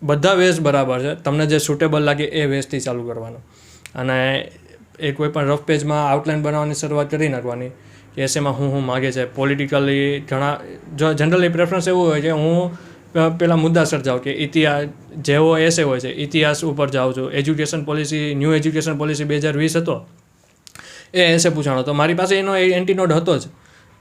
બધા વેઝ બરાબર છે, તમને જે સુટેબલ લાગે એ વેઝથી ચાલુ કરવાનું. અને એ કોઈ પણ રફ પેજમાં આઉટલાઇન બનાવવાની શરૂઆત કરી નાખવાની કે એસેમાં હું માગે છે. પોલિટિકલી જો જનરલી પ્રેફરન્સ એવું હોય કે હું પહેલાં મુદ્દા સર્જાવ કે ઇતિહાસ જેવો એસે હોય છે ઇતિહાસ ઉપર જાઉં છું. Education policy, new education policy 2020 હતો એ એસે પૂછાણો, તો મારી પાસે એનો એન્ટીનોટ હતો જ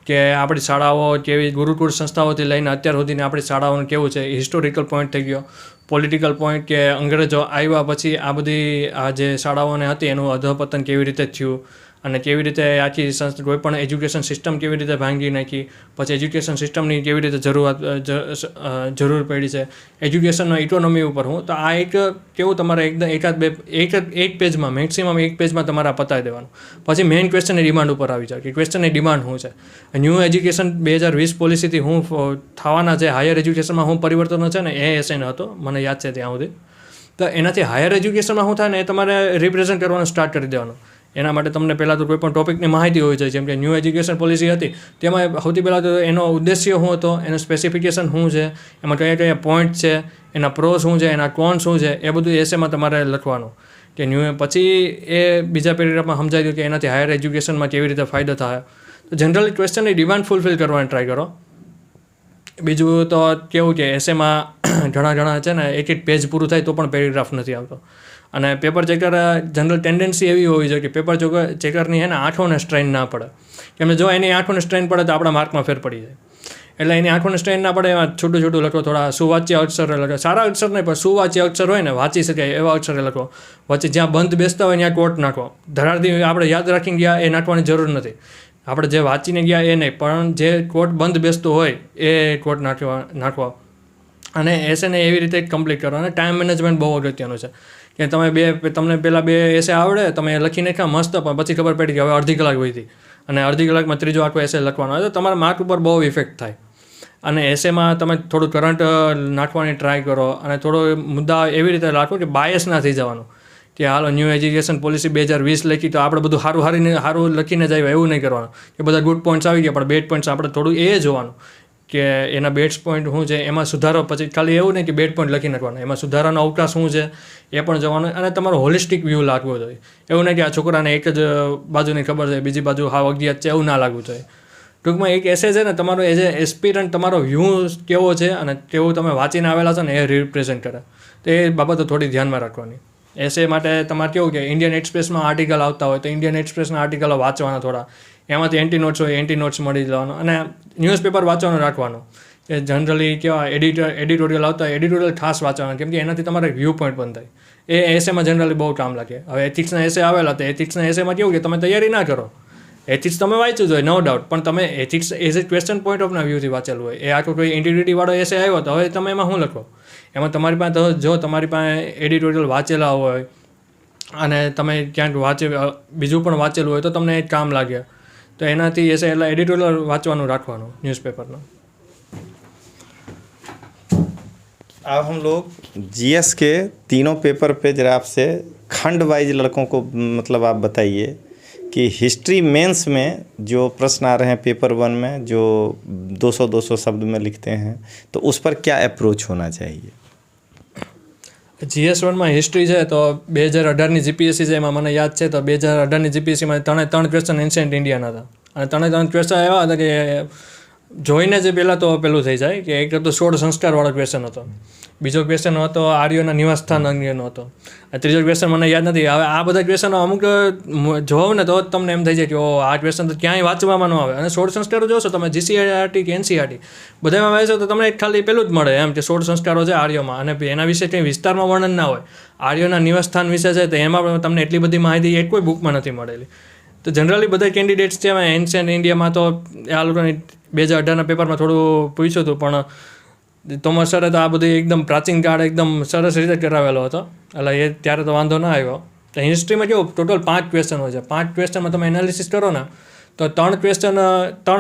કે આપણી શાળાઓ કેવી, ગુરુકુળ સંસ્થાઓથી લઈને અત્યાર સુધીની આપણી શાળાઓનું કેવું છે. હિસ્ટોરિકલ પોઈન્ટ થઈ ગયો, પોલિટિકલ પોઈન્ટ કે અંગ્રેજો આવ્યા પછી આ બધી આ જે શાળાઓને હતી એનું અધઃપતન કેવી રીતે થયું અને કેવી રીતે આખી કોઈ પણ એજ્યુકેશન સિસ્ટમ કેવી રીતે ભાંગી નાખી, પછી એજ્યુકેશન સિસ્ટમની કેવી રીતે જરૂર પડી છે, એજ્યુકેશનનો ઇકોનોમી ઉપર હું. તો આ એક કેવું તમારે એકદમ એક પેજમાં, મેક્સિમમ એક પેજમાં તમારે પતાવી દેવાનું. પછી મેઇન ક્વેશ્ચનની ડિમાન્ડ ઉપર આવી જાય કે ક્વેશ્ચનની ડિમાન્ડ શું છે. ન્યૂ એજ્યુકેશન 2020 પોલિસીથી હું થવાના છે, હાયર એજ્યુકેશનમાં હું પરિવર્તનો છે ને એ એસેનો હતો, મને યાદ છે ત્યાં સુધી. તો એનાથી હાયર એજ્યુકેશનમાં શું થાય ને એ તમારે રિપ્રેઝન્ટ કરવાનું સ્ટાર્ટ કરી દેવાનું. એના માટે તમને પહેલાં તો કોઈ પણ ટોપિકની માહિતી હોવી જોઈએ. જેમ કે ન્યૂ એજ્યુકેશન પોલિસી હતી તેમાં સૌથી પહેલાં તો એનો ઉદ્દેશ્ય શું હતો, એનું સ્પેસિફિકેશન શું છે, એમાં કયા કયા પોઈન્ટ છે, એના પ્રો શું છે, એના કોન શું છે, એ બધું એસેમાં તમારે લખવાનું કે પછી એ બીજા પેરેગ્રાફમાં સમજાઈ દઉં કે એનાથી હાયર એજ્યુકેશનમાં કેવી રીતે ફાયદો થાય. તો જનરલી ક્વેશ્ચનની ડિમાન્ડ ફૂલફિલ કરવાની ટ્રાય કરો. બીજું તો કેવું કે એસેમાં ઘણા છે ને એક પેજ પૂરું થાય તો પણ પેરેગ્રાફ નથી આવતો. અને પેપર ચેકર જનરલ ટેન્ડન્સી એવી હોવી જોઈએ કે પેપર ચેકરની છે ને આંખોને સ્ટ્રેન ના પડે. કેમ જો એની આંખોને સ્ટ્રેન પડે તો આપણા માર્કમાં ફેર પડી જાય. એટલે એની આંખોને સ્ટ્રેન ના પડે એમાં છૂટું લખો, થોડા સુવાચ્ય અક્ષર લખો. સારા અક્ષર નહીં પણ સુવાચ્ય અક્ષર હોય ને, વાંચી શકાય એવા અક્ષરે લખો. વચ્ચે જ્યાં બંધ બેસતા હોય ત્યાં કોટ નાખો. ધરારથી આપણે યાદ રાખીને ગયા એ નાખવાની જરૂર નથી. આપણે જે વાંચીને ગયા એ નહીં, પણ જે કોટ બંધ બેસતો હોય એ કોટ નાખવા. અને એસેને એવી રીતે કમ્પ્લીટ કરો. અને ટાઈમ મેનેજમેન્ટ બહુ અગત્યનું છે કે તમને પહેલાં 2 એસે આવડે, તમે લખી નાખ્યા મસ્ત, પણ પછી ખબર પડી કે હવે અડધી કલાક વહી હતી અને અડધી કલાકમાં ત્રીજો આખો એસે લખવાનો હોય તો તમારા માર્ક ઉપર બહુ ઇફેક્ટ થાય. અને એસેમાં તમે થોડું કરંટ નાખવાની ટ્રાય કરો અને થોડો મુદ્દા એવી રીતે રાખો કે બાયસ ના થઈ જવાનું કે હાલો ન્યૂ એજ્યુકેશન પોલિસી 2020 લખી તો આપણે બધું સારું લખીને જ આવ્યું એવું નહીં કરવાનું કે બધા ગુડ પોઈન્ટ્સ આવી ગયા પણ બેડ પોઈન્ટ્સ આપણે થોડું એ જોવાનું કે એના બેડ પોઈન્ટ શું છે, એમાં સુધારો. પછી ખાલી એવું નહીં કે બેડ પોઈન્ટ લખી નાખવાનો, એમાં સુધારાનો અવકાશ શું છે એ પણ જોવાનું. અને તમારો હોલિસ્ટિક વ્યૂ લાગવો જોઈએ. એવું નહીં કે આ છોકરાને એક જ બાજુની ખબર છે, બીજી બાજુ હાવ અગિયાર છે, એવું ના લાગવું જોઈએ. ટૂંકમાં એક એસે છે ને તમારો એઝ એ એસ્પિરન્ટ તમારો વ્યૂ કેવો છે અને કેવું તમે વાંચીને આવેલા છો ને એ રિપ્રેઝેન્ટ કરે. તો એ બાબતો થોડી ધ્યાનમાં રાખવાની. એસે માટે તમારે કેવું કે ઇન્ડિયન એક્સપ્રેસમાં આર્ટિકલ આવતા હોય તો ઇન્ડિયન એક્સપ્રેસના આર્ટિકલો વાંચવાના થોડા, એમાંથી એન્ટી નોટ્સ હોય એન્ટી નોટ્સ મળી જવાનું. અને ન્યૂઝપેપર વાંચવાનું રાખવાનું કે જનરલી કેવા એડિટોરિયલ આવતા હોય એડિટોરિયલ ખાસ વાંચવાના, કેમ કે એનાથી તમારે વ્યૂ પોઈન્ટ પણ થાય. એ એસેમાં જનરલી બહુ કામ લાગે. હવે એથિક્સના એસે આવેલા તો એથિક્સના એસેમાં કેવું કે તમે તૈયારી ના કરો, એથિક્સ તમે વાંચ્યું જ હોય નો ડાઉટ, પણ તમે ethics as a question point ઓફના વ્યૂથી વાંચેલું હોય. એ આખો કોઈ ઇન્ટિગ્રિટીવાળો એસે આવ્યો તો હવે તમે એમાં શું લખો? એમાં તમારી પાસે જો તમારી પાસે એડિટોરિયલ વાંચેલા હોય અને તમે ક્યાંક બીજું પણ વાંચેલું હોય તો તમને એ કામ લાગે. તો એનાથી એસે એટલે એડિટોરિયલ વાંચવાનું રાખવાનું ન્યૂઝપેપરનું. अब हम लोग जीएस के तीनों पेपर पे जरा आपसे खंड वाइज लड़कों को मतलब आप बताइए कि हिस्ट्री मेंस में जो प्रश्न आ रहे हैं पेपर 1 में जो 200-200 शब्द में लिखते हैं तो उस पर क्या अप्रोच होना चाहिए? GS1માં હિસ્ટ્રી છે તો 2018ની જીપીએસસી છે, એમાં મને યાદ છે તો 2018ની જીપીએસસીમાં 3 ક્વેશ્ચન એન્શિયન્ટ ઇન્ડિયાના હતા. અને 3 ક્વેશ્ચન એવા હતા કે જોઈને જ પહેલાં તો પેલું થઈ જાય કે એક તો 16 સંસ્કારવાળો ક્વેશ્ચન હતો, બીજો ક્વેશ્ચન હતો આર્યોના નિવાસસ્થાન અંગેનો હતો, અને ત્રીજો ક્વેશ્ચન મને યાદ નથી. હવે આ બધા ક્વેશ્ચનો અમુક જોવો ને તો જ તમને એમ થઈ જાય કે ઓ આ ક્વેશ્ચન તો ક્યાંય વાંચવામાં ન આવે. અને 16 સંસ્કારો જોશો તમે જીસીઆરટી કે એનસીઆરટી બધામાં વાંચો તો તમને ખાલી પેલું જ મળે એમ કે 16 સંસ્કારો છે આર્યોમાં, અને એના વિશે કંઈ વિસ્તારમાં વર્ણન ના હોય. આર્યોના નિવાસસ્થાન વિશે છે તો એમાં પણ તમને એટલી બધી માહિતી એક કોઈ બુકમાં નથી મળેલી. તો જનરલી બધા કેન્ડિડેટ્સ છે એન્શિયન્ટ ઇન્ડિયામાં તો આ લોકોની 2018ના પેપરમાં થોડું પૂછ્યું હતું, પણ તોમર સરે તો આ બધી એકદમ પ્રાચીન કાળ એકદમ સરસ રીતે કરાવેલો હતો, એટલે એ ત્યારે તો વાંધો ના આવ્યો. તો હિસ્ટ્રીમાં કેવું ટોટલ 5 ક્વેશ્ચન હોય છે. 5 ક્વેશ્ચનમાં તમે એનાલિસિસ કરો ને તો 3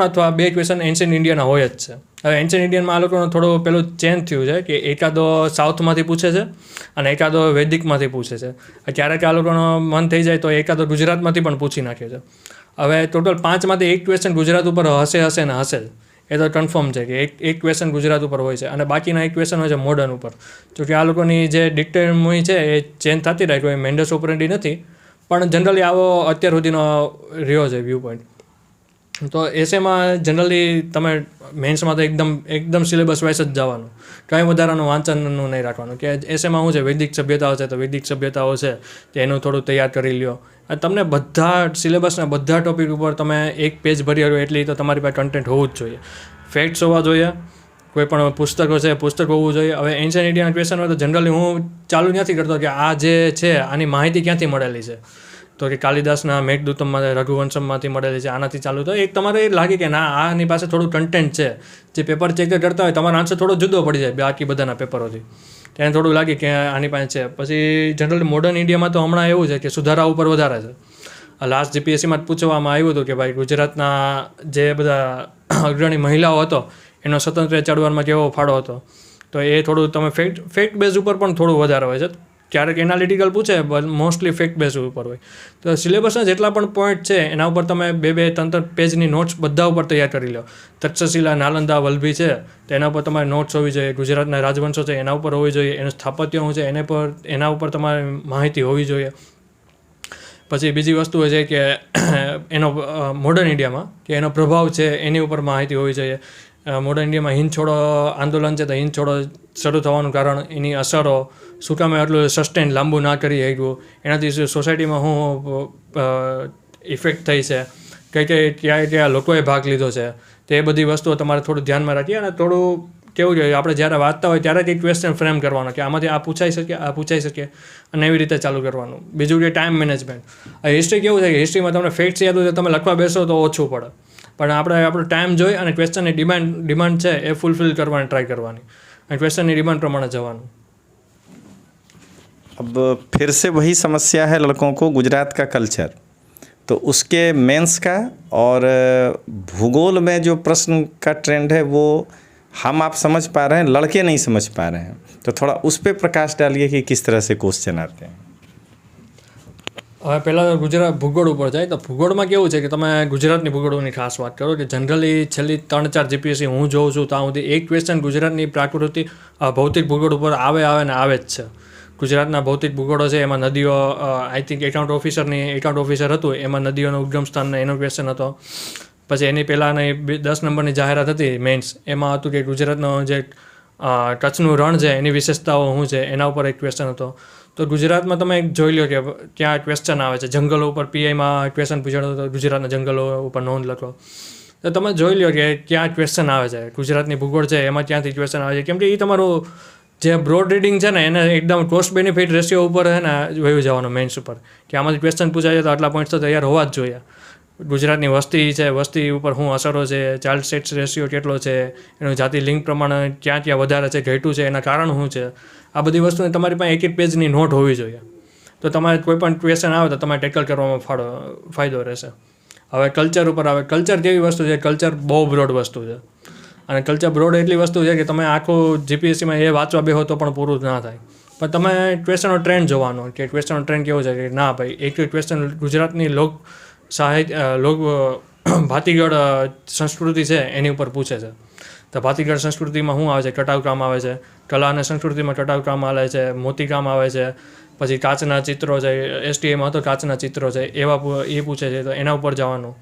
અથવા 2 ક્વેશ્ચન એન્શિયન્ટ ઇન્ડિયાના હોય જ છે. હવે એન્શિયન્ટ ઇન્ડિયનમાં આ લોકોનું થોડું પેલું ચેન્જ થયું છે કે એકાદો સાઉથમાંથી પૂછે છે અને એકાદો વૈદિકમાંથી પૂછે છે. ક્યારેક આ લોકોનો મન થઈ જાય તો એકાદો ગુજરાતમાંથી પણ પૂછી નાખે છે. હવે ટોટલ 5માંથી 1 ક્વેશ્ચન ગુજરાત ઉપર હશે ને હશે જ, એ તો કન્ફર્મ છે કે એક ક્વેશ્ચન ગુજરાત ઉપર હોય છે અને બાકીના 1 ક્વેશ્ચન હોય છે મોડર્ન ઉપર. જો કે આ લોકોની જે ડિક્ટેમોઈ છે એ ચેન્જ થતી રહે, કોઈ મેન્ડસ ઓપરેન્ડી નથી, પણ જનરલી આવો અત્યાર સુધીનો રહ્યો છે વ્યૂ પોઈન્ટ. તો એસેમાં જનરલી તમે મેન્સમાં તો એકદમ સિલેબસ વાઇઝ જ જવાનું, કંઈ વધારાનું વાંચનનું નહીં રાખવાનું. કે એસેમાં શું છે વૈદિક સભ્યતાઓ છે તો વૈદિક સભ્યતાઓ છે તો એનું થોડું તૈયાર કરી લ્યો. તમને બધા સિલેબસના બધા ટોપિક ઉપર તમે એક પેજ ભરી આવ્યો એટલી તો તમારી પાસે કન્ટેન્ટ હોવું જ જોઈએ. ફેક્ટ્સ હોવા જોઈએ, કોઈ પણ પુસ્તકો છે પુસ્તક હોવું જોઈએ. હવે એન્શિયન્ટ ઇન્ડિયાના ક્વેશ્ચન હોય તો જનરલી હું ચાલુ નથી કરતો કે આ જે છે આની માહિતી ક્યાંથી મળેલી છે, તો કે કાલિદાસના મેઘદૂતમમાં રઘુવંશમમાંથી મળેલી છે, આનાથી ચાલુ તો એક તમારે લાગે કે ના આની પાસે થોડું કન્ટેન્ટ છે. જે પેપર ચેક કરતા હોય તમારો આન્સર થોડો જુદો પડી જાય બાકી બધાના પેપરોથી, તેને થોડું લાગે કે આની પાસે છે. પછી જનરલી મોડર્ન ઇન્ડિયામાં તો હમણાં એવું છે કે સુધારા ઉપર વધારે છે. લાસ્ટ જીપીએસસીમાં જ પૂછવામાં આવ્યું હતું કે ભાઈ ગુજરાતના જે બધા અગ્રણી મહિલાઓ હતો એનો સ્વતંત્ર ચળવળમાં કેવો ફાળો હતો, તો એ થોડું તમે ફેક્ટ બેઝ ઉપર પણ થોડું વધારે હોય છે. ક્યારેક એનાલિટિકલ પૂછે મોસ્ટલી ફેક્ટ બેઝ ઉપર હોય. તો સિલેબસના જેટલા પણ પોઈન્ટ છે એના ઉપર તમે 2-3 પેજની નોટ્સ બધા ઉપર તૈયાર કરી લો. તક્ષશિલા, નાલંદા, વલ્લભી છે તો એના ઉપર તમારે નોટ્સ હોવી જોઈએ. ગુજરાતના રાજવંશો છે એના ઉપર હોવી જોઈએ. એનું સ્થાપત્ય શું છે એના ઉપર તમારે માહિતી હોવી જોઈએ. પછી બીજી વસ્તુ હોય છે કે એનો મોડર્ન ઇન્ડિયામાં કે એનો પ્રભાવ છે એની ઉપર માહિતી હોવી જોઈએ. મોડર્ન ઇન્ડિયામાં હિંદ છોડો આંદોલન છે તો હિંદ છોડો શરૂ થવાનું કારણ, એની અસરો, શું કામે આટલું સસ્ટેન લાંબુ ના કરી શક્યું, એનાથી સોસાયટીમાં શું ઇફેક્ટ થઈ છે, ક્યાં લોકોએ ભાગ લીધો છે, તો એ બધી વસ્તુઓ તમારે થોડું ધ્યાનમાં રાખીએ. અને થોડું કેવું જોઈએ આપણે જ્યારે વાંચતા હોય ત્યારે કંઈક ક્વેશ્ચન ફ્રેમ કરવાનો કે આમાંથી આ પૂછાઈ શકે અને એવી રીતે ચાલુ કરવાનું. બીજું કે ટાઈમ મેનેજમેન્ટ. હિસ્ટ્રી કેવું છે કે હિસ્ટ્રીમાં તમને ફેક્ટ્સ યાદ હોય તમે લખવા બેસો તો ઓછું પડે, પણ આપણો ટાઈમ જોઈ અને ક્વેશ્ચનની ડિમાન્ડ છે એ ફૂલફિલ કરવાની ટ્રાય કરવાની અને ક્વેશ્ચનની ડિમાન્ડ પ્રમાણે જવાનું. अब फिर से वही समस्या है लड़कों को, गुजरात का कल्चर. तो उसके मेंस का और भूगोल में जो प्रश्न का ट्रेंड है वो हम आप समझ पा रहे हैं, लड़के नहीं समझ पा रहे हैं। तो थोड़ा उस पर प्रकाश डालिए कि किस तरह से क्वेश्चन आते हैं। હવે પહેલાં ગુજરાત ભૂગોળ ઉપર જાય તો ભૂગોળમાં કેવું છે કે તમે ગુજરાતની ભૂગોળની ખાસ વાત કરો કે જનરલી છેલ્લી 3-4 જીપીએસસી હું જોઉં છું ત્યાં સુધી એક ક્વેશ્ચન ગુજરાતની પ્રાકૃતિક ભૌતિક ભૂગોળ ઉપર આવે ને આવે જ છે. ગુજરાતના ભૌતિક ભૂગોળો છે એમાં નદીઓ, આઈ થિંક એકાઉન્ટ ઓફિસર હતું એમાં નદીઓનું ઉદ્ગમ સ્થાન એનો ક્વેશ્ચન હતો. પછી એની પહેલાંની 10 નંબરની જાહેરાત હતી મેઇન્સ, એમાં હતું કે ગુજરાતનો જે કચ્છનું રણ છે એની વિશેષતાઓ શું છે એના ઉપર એક ક્વેશ્ચન હતો. તો ગુજરાતમાં તમે જોઈ લો કે ત્યાં ક્વેશ્ચન આવે છે, જંગલો ઉપર પીઆઈમાં ક્વેશ્ચન પૂછાડો તો ગુજરાતના જંગલો ઉપર નોંધ લખો. તો તમે જોઈ લો કે ક્યાં ક્વેશ્ચન આવે છે, ગુજરાતની ભૂગોળ છે એમાં ક્યાંથી ક્વેશ્ચન આવે છે. કેમ કે એ તમારું જે બ્રોડ રીડિંગ છે ને એને એકદમ કોસ્ટ બેનિફિટ રેશિયો ઉપર છે ને વયું જવાનું મેઇન્સ ઉપર, કે આમાંથી ક્વેશ્ચન પૂછાય તો આટલા પોઈન્ટ્સ તો તૈયાર હોવા જ જોઈએ. ગુજરાતની વસ્તી છે, વસ્તી ઉપર શું અસરો છે, ચાઇલ્ડ સેક્સ રેશિયો કેટલો છે, એનું જાતિ લિંગ પ્રમાણે ક્યાં ક્યાં વધારે છે, ઘટ્યું છે, એના કારણ શું છે, આ બધી વસ્તુની તમારી પાસે એક પેજની નોટ હોવી જોઈએ. તો તમારે કોઈ પણ ક્વેશ્ચન આવે તો તમારે ટેકલ કરવામાં ફાયદો રહેશે. હવે કલ્ચર ઉપર આવે. કલ્ચર કેવી વસ્તુ છે? કલ્ચર બહુ બ્રોડ વસ્તુ છે, અને કલ્ચર બ્રોડ એટલી વસ્તુ છે કે તમે આખું જીપીએસસીમાં એ વાંચવા બેહો તો પણ પૂરું ના થાય. પણ તમે ક્વેશ્ચનનો ટ્રેન્ડ જોવાનો કે ક્વેશ્ચનનો ટ્રેન્ડ કેવો છે કે ના ભાઈ એક ક્વેશ્ચન ગુજરાતની ભાતીગળ સંસ્કૃતિ છે એની ઉપર પૂછે છે. તો ભાતીગળ સંસ્કૃતિમાં શું આવે છે? કટાવકામ આવે છે. કલા અને સંસ્કૃતિમાં કટાવકામ આવે છે, મોતીકામ આવે છે, પછી કાચના ચિત્રો છે, એસટીએમાં તો કાચના ચિત્રો છે એવા એ પૂછે છે, તો એના ઉપર જવાનું.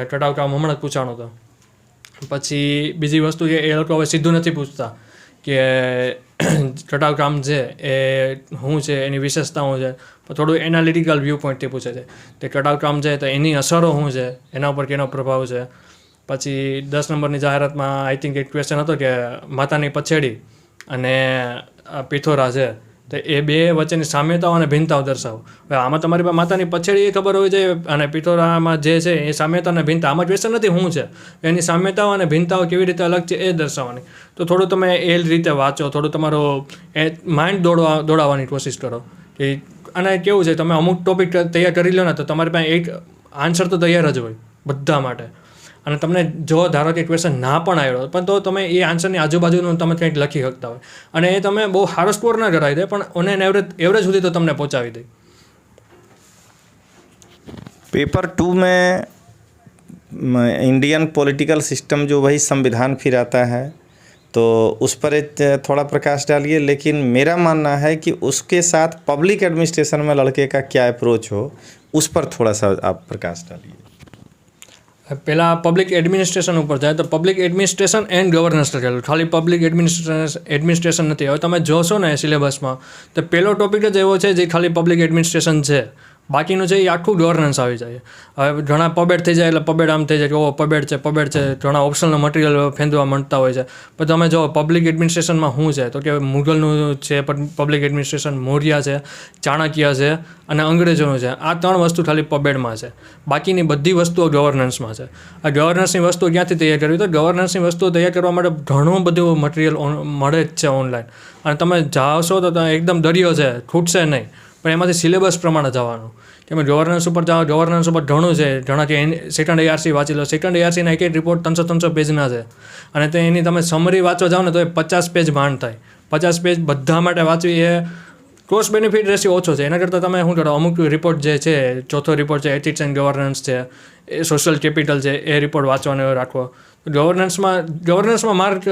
કટાવકામ હમણાં જ પૂછાણું હતો. પછી બીજી વસ્તુ કે એ લોકો હવે સીધું નથી પૂછતા કે કટાવકામ છે એ શું છે, એની વિશેષતાઓ છે, પણ થોડું એનાલિટિકલ વ્યૂ પોઈન્ટથી પૂછે છે. તે કટાવકામ છે તો એની અસરો શું છે, એના ઉપર કેનો પ્રભાવ છે. પછી 10 નંબરની જાહેરાતમાં આઈ થિંક એક ક્વેશ્ચન હતો કે માતાની પછેડી અને પિથોરા છે તો એ બે વચ્ચેની સામ્યતાઓ અને ભિન્નતાઓ દર્શાવો. હવે આમાં તમારી પાસે માતાની પછેડી એ ખબર હોવી જોઈએ અને પિથોરામાં જે છે એ સામ્યતા અને ભિન્નતા. આમાં ક્વેશ્ચન નથી શું છે, એની સામ્યતાઓ અને ભિન્નતાઓ કેવી રીતે અલગ છે એ દર્શાવવાની. તો થોડું તમે એ રીતે વાંચો, થોડું તમારું એ માઇન્ડ દોડાવવાની કોશિશ કરો. અને કેવું છે, તમે અમુક ટોપિક તૈયાર કરી લો ને તો તમારી પાસે એક આન્સર તો તૈયાર જ હોય બધા માટે. અને તમને જો ધારો કે ક્વેશ્ચન ના પણ આવ્યો પણ તો તમે એ આન્સરની આજુબાજુનું તમે કંઈક લખી શકતા હોય, અને એ તમે બહુ સારો સ્કોર ના કરાવી દે પણ ઓન એન एवरेज સુધી તો તમને પહોંચાવી દે. पेपर 2 में इंडियन पॉलिटिकल सिस्टम जो वही संविधान फिर आता है, तो उस पर थोड़ा प्रकाश डालिए. लेकिन मेरा मानना है कि उसके साथ पब्लिक एडमिनिस्ट्रेशन में लड़के का क्या अप्रोच हो, उस पर थोड़ा सा आप प्रकाश डालिए. પહેલાં પબ્લિક એડમિનિસ્ટ્રેશન ઉપર જાય તો પબ્લિક એડમિનિસ્ટ્રેશન એન્ડ ગવર્નન્સ લખેલું, ખાલી પબ્લિક એડમિનિસ્ટ્રેશન નથી. હવે તમે જોશો ને સિલેબસમાં તો પહેલો ટોપિક જ એવો છે જે ખાલી પબ્લિક એડમિનિસ્ટ્રેશન છે, બાકીનું છે એ આખું ગવર્નન્સ આવી જાય. હવે ઘણા પબેડ થઈ જાય એટલે પબેડ આમ થઈ જાય કે ઓ પબેડ છે, ઘણા ઓપ્શનલ મટીરિયલ ફેંદવા માંડતા હોય છે. પણ તમે જો પબ્લિક એડમિનિસ્ટ્રેશનમાં શું છે તો કે મુગલનું છે પબ્લિક એડમિનિસ્ટ્રેશન, મૌર્ય છે, ચાણક્ય છે અને અંગ્રેજોનું છે. આ 3 વસ્તુ ખાલી પબેડમાં છે, બાકીની બધી વસ્તુઓ ગવર્નન્સમાં છે. આ ગવર્નન્સની વસ્તુ ક્યાંથી તૈયાર કરવી? તો ગવર્નન્સની વસ્તુઓ તૈયાર કરવા માટે ઘણું બધું મટીરિયલ મળે જ છે ઓનલાઈન, અને તમે જાશો તો એકદમ દરિયો છે, ખૂટશે નહીં. પણ એમાંથી સિલેબસ પ્રમાણે જવાનું, કે ગવર્નન્સ ઉપર જાઓ, ગવર્નન્સ ઉપર ઘણું છે. ઘણા કે સેકન્ડ ARC વાંચી લો, સેકન્ડ ARCના એક રિપોર્ટ 300 પેજના છે, અને તે એની તમે સમરી વાંચવા જાઓ ને તો એ 50 પેજ માંડ થાય. 50 પેજ બધા માટે વાંચવી એ કોસ્ટ બેનિફિટ રેશિયો ઓછો છે. એના કરતાં તમે શું કરો, અમુક રિપોર્ટ જે છે, ચોથો રિપોર્ટ છે એથિક્સ એન્ડ ગવર્નન્સ છે, એ સોશિયલ કેપિટલ છે, એ રિપોર્ટ વાંચવાનો રાખવો. ગવર્નન્સમાં માર્ક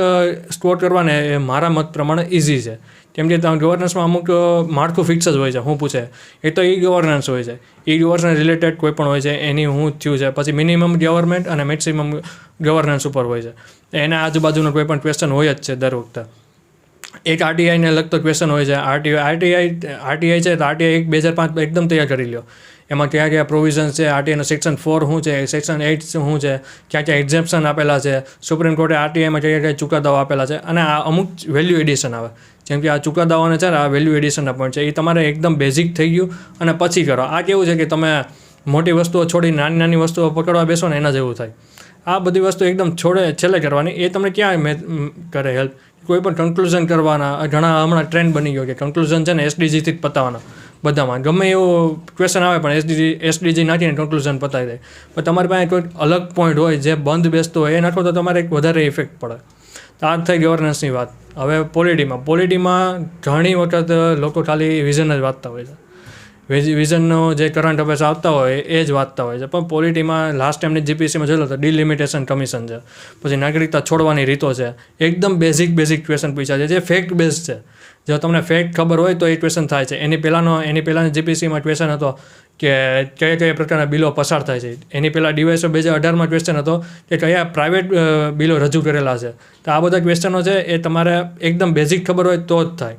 સ્કોર કરવાને એ મારા મત પ્રમાણે ઇઝી છે, કેમ કે ગવર્નન્સમાં અમુક માળખું ફિક્સ જ હોય છે. શું પૂછે એ તો ઈ ગવર્નન્સ હોય છે, ઈ ગવર્નન્સ રિલેટેડ કોઈ પણ હોય છે, એની શું થયું છે. પછી મિનિમમ ગવર્મેન્ટ અને મેક્સિમમ ગવર્નન્સ ઉપર હોય છે, એના આજુબાજુનો કોઈ પણ ક્વેશ્ચન હોય જ છે દર વખતે. એક આરટીઆઈને લગતો ક્વેશ્ચન હોય છે. આરટીઆઈ છે તો આરટીઆઈ 2005 એકદમ તૈયાર કરી લ્યો. એમાં કયા કયા પ્રોવિઝન્સ છે, આરટીઆઈનો સેક્શન 4 શું છે, સેક્શન 8 શું છે, ક્યાં ક્યાં એક્ઝેમ્પશન આપેલા છે, સુપ્રીમ કોર્ટે આરટીઆઈમાં કયા કયા ચુકાદાઓ આપેલા છે, અને આ અમુક વેલ્યુ એડિશન આવે. જેમ કે આ ચુકાદાઓને છે ને આ વેલ્યુ એડિશનના પોઈન્ટ છે, એ તમારે એકદમ બેઝિક થઈ ગયું અને પછી કરો. આ કેવું છે કે તમે મોટી વસ્તુઓ છોડી નાની વસ્તુઓ પકડવા બેસો ને એના જેવું થાય. આ બધી વસ્તુ એકદમ છેલ્લે કરવાની. એ તમને ક્યાં કરે હેલ્પ? કોઈ પણ કન્ક્લુઝન કરવાના ઘણા હમણાં ટ્રેન્ડ બની ગયો કે કન્ક્લુઝન છે ને SDGથી જ પતાવવાના. બધામાં ગમે એવું ક્વેશ્ચન આવે પણ એસડીજી નાખીને કન્ક્લુઝન પતાવી દે. પણ તમારી પાસે કોઈ અલગ પોઈન્ટ હોય જે બંધ બેસતો હોય એ નાખો તો તમારે એક વધારે ઇફેક્ટ પડે. તો આ થઈ ગવર્નન્સની વાત. હવે પોલિટીમાં ઘણી વખત લોકો ખાલી વિઝન જ વાંચતા હોય છે. વિઝનનો જે કરંટ અફેર્સ આવતા હોય એ જ વાંચતા હોય છે. પણ પોલિટીમાં લાસ્ટ ટાઈમની જીપીએસસીમાં જોયેલો તો ડિલિમિટેશન કમિશન છે, પછી નાગરિકતા છોડવાની રીતો છે, એકદમ બેઝિક ક્વેશ્ચન પૂછ્યા છે જે ફેક્ટ બેઝ છે. જો તમને ફેક્ટ ખબર હોય તો એ ક્વેશ્ચન થાય છે. એની પહેલાંની જીપીએસસીમાં ક્વેશ્ચન હતો કે કયા પ્રકારના બિલો પસાર થાય છે. એની પહેલાં ડીવાયસો 2018માં ક્વેશ્ચન હતો કે કયા પ્રાઇવેટ બિલો રજૂ કરેલા છે. તો આ બધા ક્વેશ્ચનો છે એ તમારે એકદમ બેઝિક ખબર હોય તો જ થાય.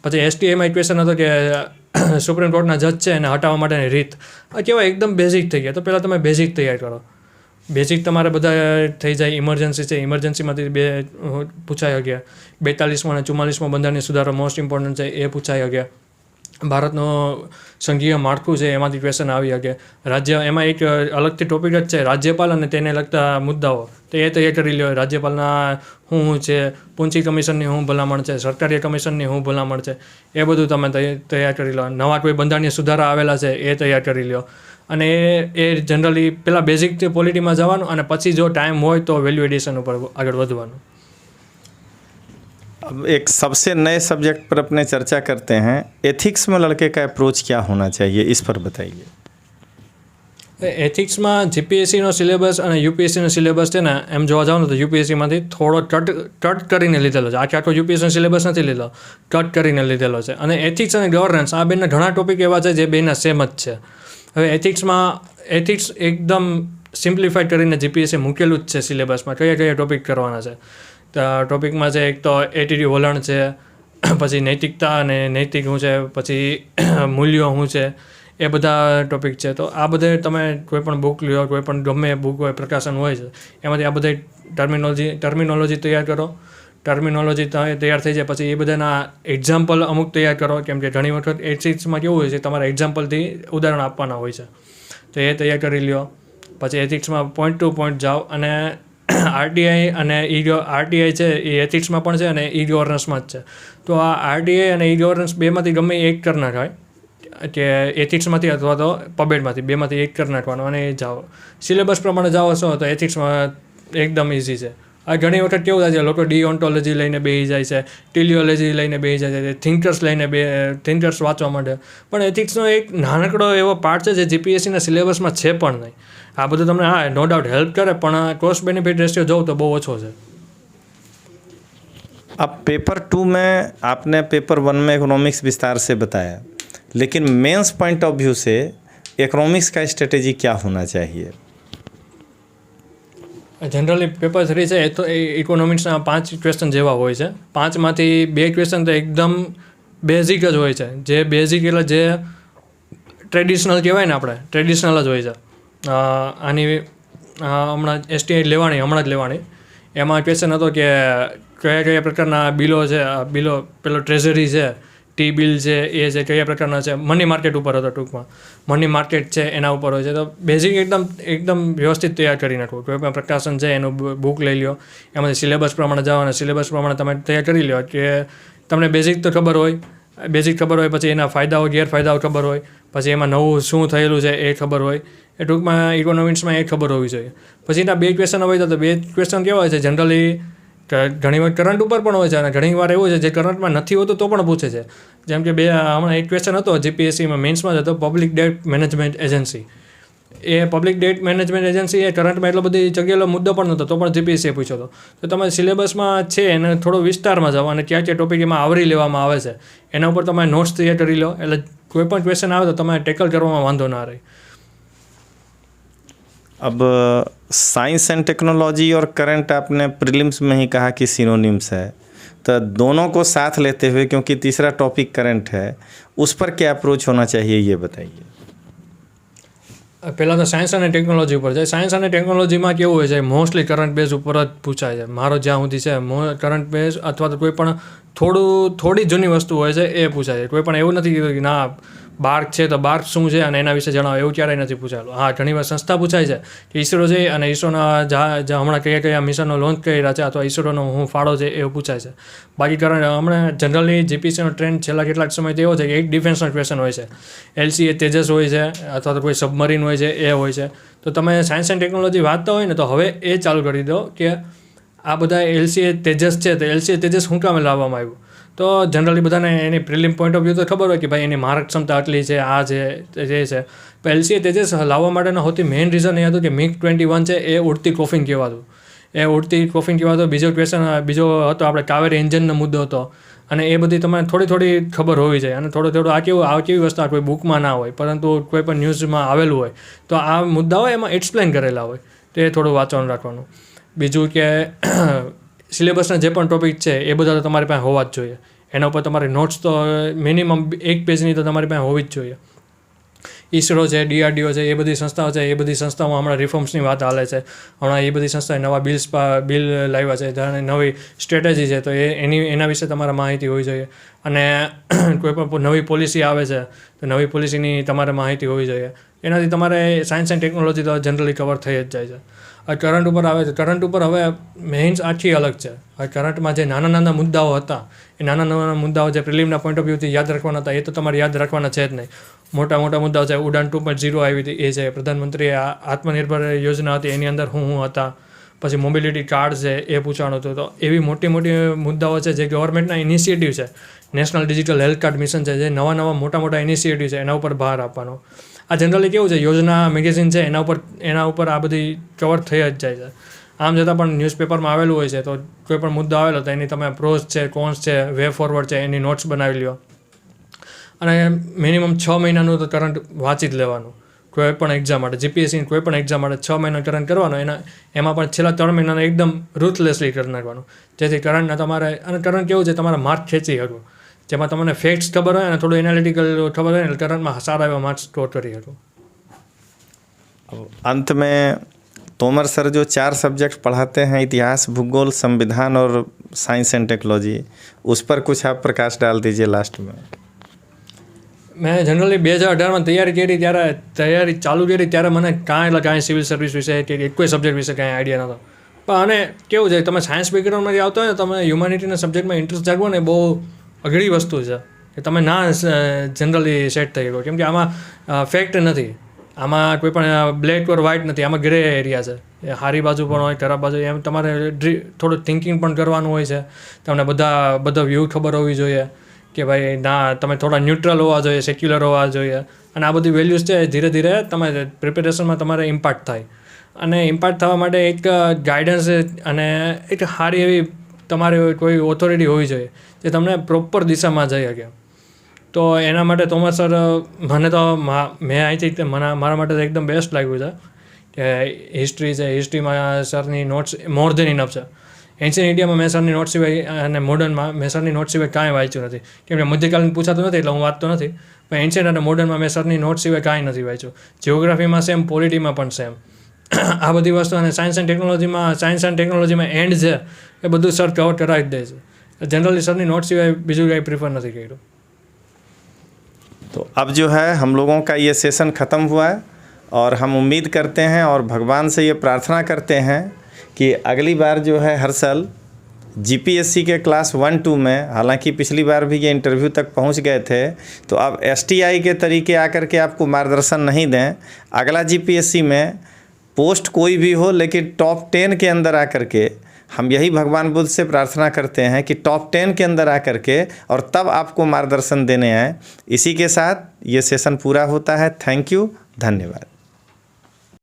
પછી એસટીએમાં ક્વેશ્ચન હતો કે સુપ્રીમ કોર્ટના જજ છે એને હટાવવા માટેની રીત. આ કેવાય એકદમ બેઝિક થઈ ગયા. તો પહેલાં તમે બેઝિક તૈયાર કરો. બેઝિક તમારે બધા થઈ જાય. ઇમરજન્સી છે, ઇમરજન્સીમાંથી 2 પૂછાઈ ગયા. 42માં અને 44માં બંધારણીય સુધારો મોસ્ટ ઇમ્પોર્ટન્ટ છે, એ પૂછાઈ ગયા. ભારતનું સંઘીય માળખું છે એમાંથી ક્વેશ્ચન આવી શકે. એમાં એક અલગથી ટોપિક જ છે રાજ્યપાલ અને તેને લગતા મુદ્દાઓ. તો એ તૈયાર કરી લ્યો. રાજ્યપાલના શું છે, પૂંચી કમિશનની શું ભલામણ છે, સરકારી કમિશનની શું ભલામણ છે, એ બધું તમે તૈયાર કરી લો. નવા કોઈ બંધારણીય સુધારા આવેલા છે એ તૈયાર કરી લો. અને એ જનરલી પહેલાં બેઝિક પોલિટીમાં જવાનું અને પછી જો ટાઈમ હોય તો વેલ્યુ એડિશન ઉપર આગળ વધવાનું. अब एक सबसे नए सब्जेक्ट पर अपने चर्चा करते हैं. एथिक्स में लड़के का अप्रोच क्या होना चाहिए, इस पर बताइए. એથિક્સમાં જીપીએસસીનો સિલેબસ અને યુપીએસસીનો સિલેબસ છે ને એમ જોવા જાવ ને તો યુપીએસસીમાંથી થોડો કટ કરીને લીધેલો છે. આખો યુપીએસસીનો સિલેબસ નથી લીધો, કટ કરીને લીધેલો છે. અને એથિક્સ અને ગવર્નન્સ આ બેના ઘણા ટોપિક એવા છે જે બેના સેમ જ છે. હવે એથિક્સ એકદમ સિમ્પ્લિફાઈડ કરીને જીપીએસસી મૂકેલું જ છે સિલેબસમાં. કયા ટોપિક કરવાના છે. ટોપિકમાં છે એક તો એટીટ્યુડ વલણ છે, પછી નૈતિકતા અને નૈતિક શું છે, પછી મૂલ્યો શું છે, એ બધા ટોપિક છે. તો આ બધે તમે કોઈ પણ બુક લ્યો, કોઈ પણ ગમે બુક હોય, પ્રકાશન હોય છે, એમાંથી આ બધા ટર્મિનોલોજી તૈયાર કરો. ટર્મિનોલોજી તૈયાર થઈ જાય પછી એ બધાના એક્ઝામ્પલ અમુક તૈયાર કરો. કેમ કે ઘણી વખત એથિક્સમાં કેવું હોય છે તમારા એક્ઝામ્પલથી ઉદાહરણ આપવાના હોય છે. તો એ તૈયાર કરી લ્યો. પછી એથિક્સમાં પોઈન્ટ ટુ પોઈન્ટ જાઓ. અને આરટીઆઈ અને આરટીઆઈ છે એ એથિક્સમાં પણ છે અને ઈ ગવર્નન્સમાં જ છે. તો આ આરટીઆઈ અને ઈ ગવર્નન્સ બેમાંથી ગમે એક કરી નાખાય, કે એથિક્સમાંથી અથવા તો પબેટમાંથી, બેમાંથી એક કરી નાખવાનું અને એ જાઓ. સિલેબસ પ્રમાણે જાઓ છો તો એથિક્સમાં એકદમ ઇઝી છે. આ ઘણી વખત કેવું થાય છે લોકો ડીઓન્ટોલોજી લઈને બેસી જાય છે, ટીલિયોલોજી લઈને બેસી જાય છે, થિંકર્સ વાંચવા માટે. પણ એથિક્સનો એક નાનકડો એવો પાર્ટ છે જે જીપીએસસીના સિલેબસમાં છે પણ નહીં. આ બધું તમને નો ડાઉટ હેલ્પ કરે પણ કોસ્ટ બેનિફિટ રેશિયો જોઉં તો બહુ ઓછો છે. अब पेपर 2 में आपने पेपर 1 में इकोनॉमिक्स विस्तार से बताया, लेकिन मेंस पॉइंट ऑफ व्यू से इकोनॉमिक्स का स्ट्रेटेजी क्या होना चाहिए? જનરલી પેપર 3 છે એ તો ઇકોનોમિક્સના 5 ક્વેશ્ચન જેવા હોય છે. 5માંથી 2 ક્વેશ્ચન તો એકદમ બેઝિક જ હોય છે. જે બેઝિક એટલે જે ટ્રેડિશનલ કહેવાય ને, આપણે ટ્રેડિશનલ જ હોય છે. આની હમણાં એસટીઆઈ હમણાં જ લેવાની. એમાં ક્વેશ્ચન હતો કે કયા પ્રકારના બિલો છે. બિલો પેલો ટ્રેઝરી છે, ટી બિલ છે, એ છે કયા પ્રકારના છે. મની માર્કેટ ઉપર હતો ટૂંકમાં. મની માર્કેટ છે એના ઉપર હોય છે. તો બેઝિક એકદમ વ્યવસ્થિત તૈયાર કરી નાખવું. કોઈ પણ પ્રકાશન છે એનું બુક લઈ લો, એમાંથી સિલેબસ પ્રમાણે જાઓ અને સિલેબસ પ્રમાણે તમે તૈયાર કરી લો કે તમને બેઝિક તો ખબર હોય. પછી એના ફાયદાઓ ગેરફાયદાઓ ખબર હોય. પછી એમાં નવું શું થયેલું છે એ ખબર હોય. એ ટૂંકમાં ઇકોનોમિક્સમાં એ ખબર હોવી જોઈએ. પછી એના 2 ક્વેશ્ચન હોય તો 2 ક્વેશ્ચન કેવા હોય છે જનરલી ઘણી વાર કરંટ ઉપર પણ હોય છે અને ઘણી વાર એવું છે જે કરંટમાં નથી હોતું તો પણ પૂછે છે. જેમ કે હમણાં એક ક્વેશ્ચન હતો જીપીએસસીમાં મેન્સમાં જ હતો, પબ્લિક ડેટ મેનેજમેન્ટ એજન્સી. એ પબ્લિક ડેટ મેનેજમેન્ટ એજન્સી એ કરંટમાં એટલો બધી જગ્યાએલો મુદ્દો પણ નહોતો, તો પણ જીપીએસસીએ પૂછ્યો હતો. તો તમારે સિલેબસમાં છે એને થોડો વિસ્તારમાં જાઓ અને ક્યાં ટોપિક એમાં આવરી લેવામાં આવે છે એના ઉપર તમે નોટ્સ તૈયાર કરી લો. એટલે કોઈ પણ ક્વેશ્ચન આવે તો તમે ટેકલ કરવામાં વાંધો ના રહે. अब साइंस एंड टेक्नोलॉजी और करंट आपने प्रीलिम्स में ही कहा कि सिनोनिम्स है, तो दोनों को साथ लेते हुए, क्योंकि तीसरा टॉपिक करंट है, उस पर क्या अप्रोच होना चाहिए ये बताइए. પહેલાં તો સાયન્સ અને ટેકનોલોજી ઉપર છે. સાયન્સ અને ટેકનોલોજીમાં કેવું હોય છે મોસ્ટલી કરંટ બેઝ ઉપર જ પૂછાય છે. મારો જ્યાં સુધી છે કરંટ બેઝ અથવા તો કોઈ પણ થોડી જૂની વસ્તુ હોય છે એ પૂછાય છે. કોઈ પણ એવું નથી કીધું કે ના બાર્ક છે તો બાર્ક શું છે અને એના વિશે જણાવો એવું ક્યારેય નથી પૂછાયેલું. હા, ઘણીવાર સંસ્થા પૂછાય છે કે ઈસરો છે અને ઈસરોના હમણાં કયા મિશનો લોન્ચ કરી રહ્યા છે અથવા ઈસરોનો હું ફાળો છે એવું પૂછાય છે. બાકી કારણ હમણાં જનરલી જીપીએસસીનો ટ્રેન્ડ છેલ્લા કેટલાક સમયથી એવો છે કે એક ડિફેન્સનો ક્વેશ્ચન હોય છે, LCA તેજસ હોય છે અથવા તો કોઈ સબમરીન હોય છે એ હોય છે. તો તમે સાયન્સ એન્ડ ટેકનોલોજી વાંચતા હોય ને તો હવે એ ચાલુ કરી દો કે આ બધા LCA તેજસ છે તો LCA તેજસ શું કામે લાવવામાં આવ્યું. તો જનરલી બધાને એની પ્રિલિમ પોઈન્ટ ઓફ વ્યૂ તો ખબર હોય કે ભાઈ એની મારક ક્ષમતા આટલી છે, આ છે જે છે. પણ LCA તેજસ લાવવા માટેનો સૌથી મેઇન રીઝન એ હતું કે MiG-21 છે એ ઉડતી કોફિન કહેવાતું. એ ઉડતી કોફિન કહેવાતો. બીજો હતો આપણે કાવેરી એન્જિનનો મુદ્દો હતો. અને એ બધી તમારે થોડી ખબર હોવી જોઈએ. અને થોડું આ કેવી વસ્તુ કોઈ બુકમાં ના હોય પરંતુ કોઈ પણ ન્યૂઝમાં આવેલું હોય તો આ મુદ્દાઓ એમાં એક્સપ્લેન કરેલા હોય તો એ થોડું વાંચવાનું રાખવાનું. બીજું કે સિલેબસના જે પણ ટોપિક છે એ બધા તો તમારી પાસે હોવા જ જોઈએ. એના ઉપર તમારી નોટ્સ તો મિનિમમ 1 પેજની તો તમારી પાસે હોવી જ જોઈએ. ઈસરો છે, DRDO છે, એ બધી સંસ્થાઓ છે, એ બધી સંસ્થાઓમાં હમણાં રિફોર્મ્સની વાત હાલે છે. હમણાં એ બધી સંસ્થાએ નવા બિલ લાવ્યા છે, જાણે નવી સ્ટ્રેટેજી છે તો એના વિશે તમારે માહિતી હોવી જોઈએ. અને કોઈ પણ નવી પોલિસી આવે છે તો નવી પોલિસીની તમારે માહિતી હોવી જોઈએ. એનાથી તમારે સાયન્સ એન્ડ ટેકનોલોજી તો જનરલી કવર થઈ જ જાય છે. કરંટ ઉપર આવે છે. કરંટ ઉપર હવે મેઇન્સ આખી અલગ છે. હવે કરંટમાં જે નાના મુદ્દાઓ હતા એ નાના મુદ્દાઓ જે પ્રિલિમના પોઈન્ટ ઓફ વ્યૂથી યાદ રાખવાના હતા એ તો તમારે યાદ રાખવાના છે જ નહીં. મોટા મુદ્દાઓ છે. ઉડાન 2.0 આવી હતી એ છે. પ્રધાનમંત્રી આત્મનિર્ભર યોજના હતી એની અંદર શું હતા. પછી મોબિલિટી કાર્ડ છે એ પૂછવાનું હતું. તો એવી મોટી મુદ્દાઓ છે જે ગવર્મેન્ટના ઇનિશિયેટિવ છે. National digital health card mission છે, જે નવા મોટા ઇનિશિયેટિવ છે એના ઉપર ભાર આપવાનો. આ જનરલી કેવું છે, યોજના મેગેઝિન છે એના ઉપર આ બધી કવર થઈ જ જાય છે. આમ છતાં પણ ન્યૂઝપેપરમાં આવેલું હોય છે તો કોઈ પણ મુદ્દો આવેલો તો એની તમે પ્રોઝ છે, કોન્સ છે, વે ફોરવર્ડ છે એની નોટ્સ બનાવી લ્યો. અને મિનિમમ 6 મહિનાનું તો કરંટ વાંચી જ લેવાનું કોઈ પણ એક્ઝામ માટે. જીપીએસસીની કોઈ પણ એક્ઝામ માટે 6 મહિના કરંટ કરવાનો. એમાં પણ છેલ્લા 3 મહિનાને એકદમ રૂથલેસલી કરી નાખવાનું, જેથી કરંટના તમારે અને કરંટ કેવું છે તમારા માર્ક ખેંચી શકો. જેમાં તમને ફેક્ટ્સ ખબર હોય અને થોડું એનાલિટિકલ ખબર હોય ને કરંટમાં સારા એવા માર્ક્સ સ્કોર કરી શકો. अंत में तोमर सर जो 4 सब्जेक्ट पढ़ाते हैं, इतिहास, भूगोल, संविधान और साइंस एंड टेक्नोलॉजी, उस पर कुछ आप प्रकाश डाल दीजिए लास्ट में. મેં જનરલી 2018માં તૈયારી ચાલુ કરી ત્યારે મને કાંઈ સિવિલ સર્વિસ વિશે કે કોઈ સબ્જેક્ટ વિશે કાંઈ આઈડિયા નહોતો. પણ આને કેવું છે, તમે સાયન્સ બેકગ્રાઉન્ડમાંથી આવતો હોય ને તમે હ્યુમેનિટીના સબ્જેક્ટમાં ઇન્ટરેસ્ટ જાગવો ને બહુ અઘરી વસ્તુ છે કે તમે ના જનરલી સેટ થઈ શકો. કેમ કે આમાં ફેક્ટ નથી, આમાં કોઈ પણ બ્લેક ઓર વ્હાઇટ નથી, આમાં ગ્રે એરિયા છે. એ સારી બાજુ પણ હોય, ખરાબ બાજુ. એમ તમારે થોડું થિંકિંગ પણ કરવાનું હોય છે. તમને બધા વ્યૂ ખબર હોવી જોઈએ કે ભાઈ ના તમે થોડા ન્યુટ્રલ હોવા જોઈએ, સેક્યુલર હોવા જોઈએ. અને આ બધી વેલ્યુઝ છે ધીરે ધીરે તમારે પ્રિપેરેશનમાં તમારે ઇમ્પાક્ટ થાય. અને ઇમ્પાક્ટ થવા માટે એક ગાઈડન્સ અને એક સારી એવી તમારે કોઈ ઓથોરિટી હોવી જોઈએ જે તમને પ્રોપર દિશામાં જઈ શકે. તો એના માટે તોમર સર મને તો મેં અહીંથી મારા માટે તો એકદમ બેસ્ટ લાગ્યું છે કે હિસ્ટ્રી છે. હિસ્ટ્રીમાં સરની નોટ્સ મોર દેન ઇનફ છે. એન્શિયન્ટ ઇન્ડિયામાં મેં સરની નોટ સિવાય અને મોડર્નમાં મેં સરની નોટ સિવાય કાંઈ વાંચ્યું નથી. કેમ કે મધ્યકાલીન પૂછાતું નથી એટલે હું વાંચતો નથી. પણ એન્શિયન્ટ અને મોડર્નમાં મેં સરની નોટ સિવાય કાંઈ નથી વાંચ્યું. જિયોગ્રાફીમાં સેમ, પોલિટીમાં પણ સેમ. આ બધી વસ્તુ. અને સાયન્સ એન્ડ ટેકનોલોજીમાં એન્ડ છે એ બધું સર કવર કરાવી જ દે છે. जनरली सर ने नोट सिवाय બીજું કંઈ પ્રિફર નથી કર્યું. तो अब जो है हम लोगों का ये सेशन ख़त्म हुआ है और हम उम्मीद करते हैं और भगवान से ये प्रार्थना करते हैं कि अगली बार जो है हर साल जीपीएससी के क्लास 1-2 में, हालांकि पिछली बार भी ये इंटरव्यू तक पहुंच गए थे, तो अब एसटीआई के तरीके आकर के आपको मार्गदर्शन नहीं दें. अगला जीपीएससी में पोस्ट कोई भी हो लेकिन टॉप 10 के अंदर आकर के, हम यही भगवान बुद्ध से प्रार्थना करते हैं कि टॉप 10 के अंदर आकर के और तब आपको मार्गदर्शन देने आए. इसी के साथ ये सेशन पूरा होता है. थैंक यू, धन्यवाद.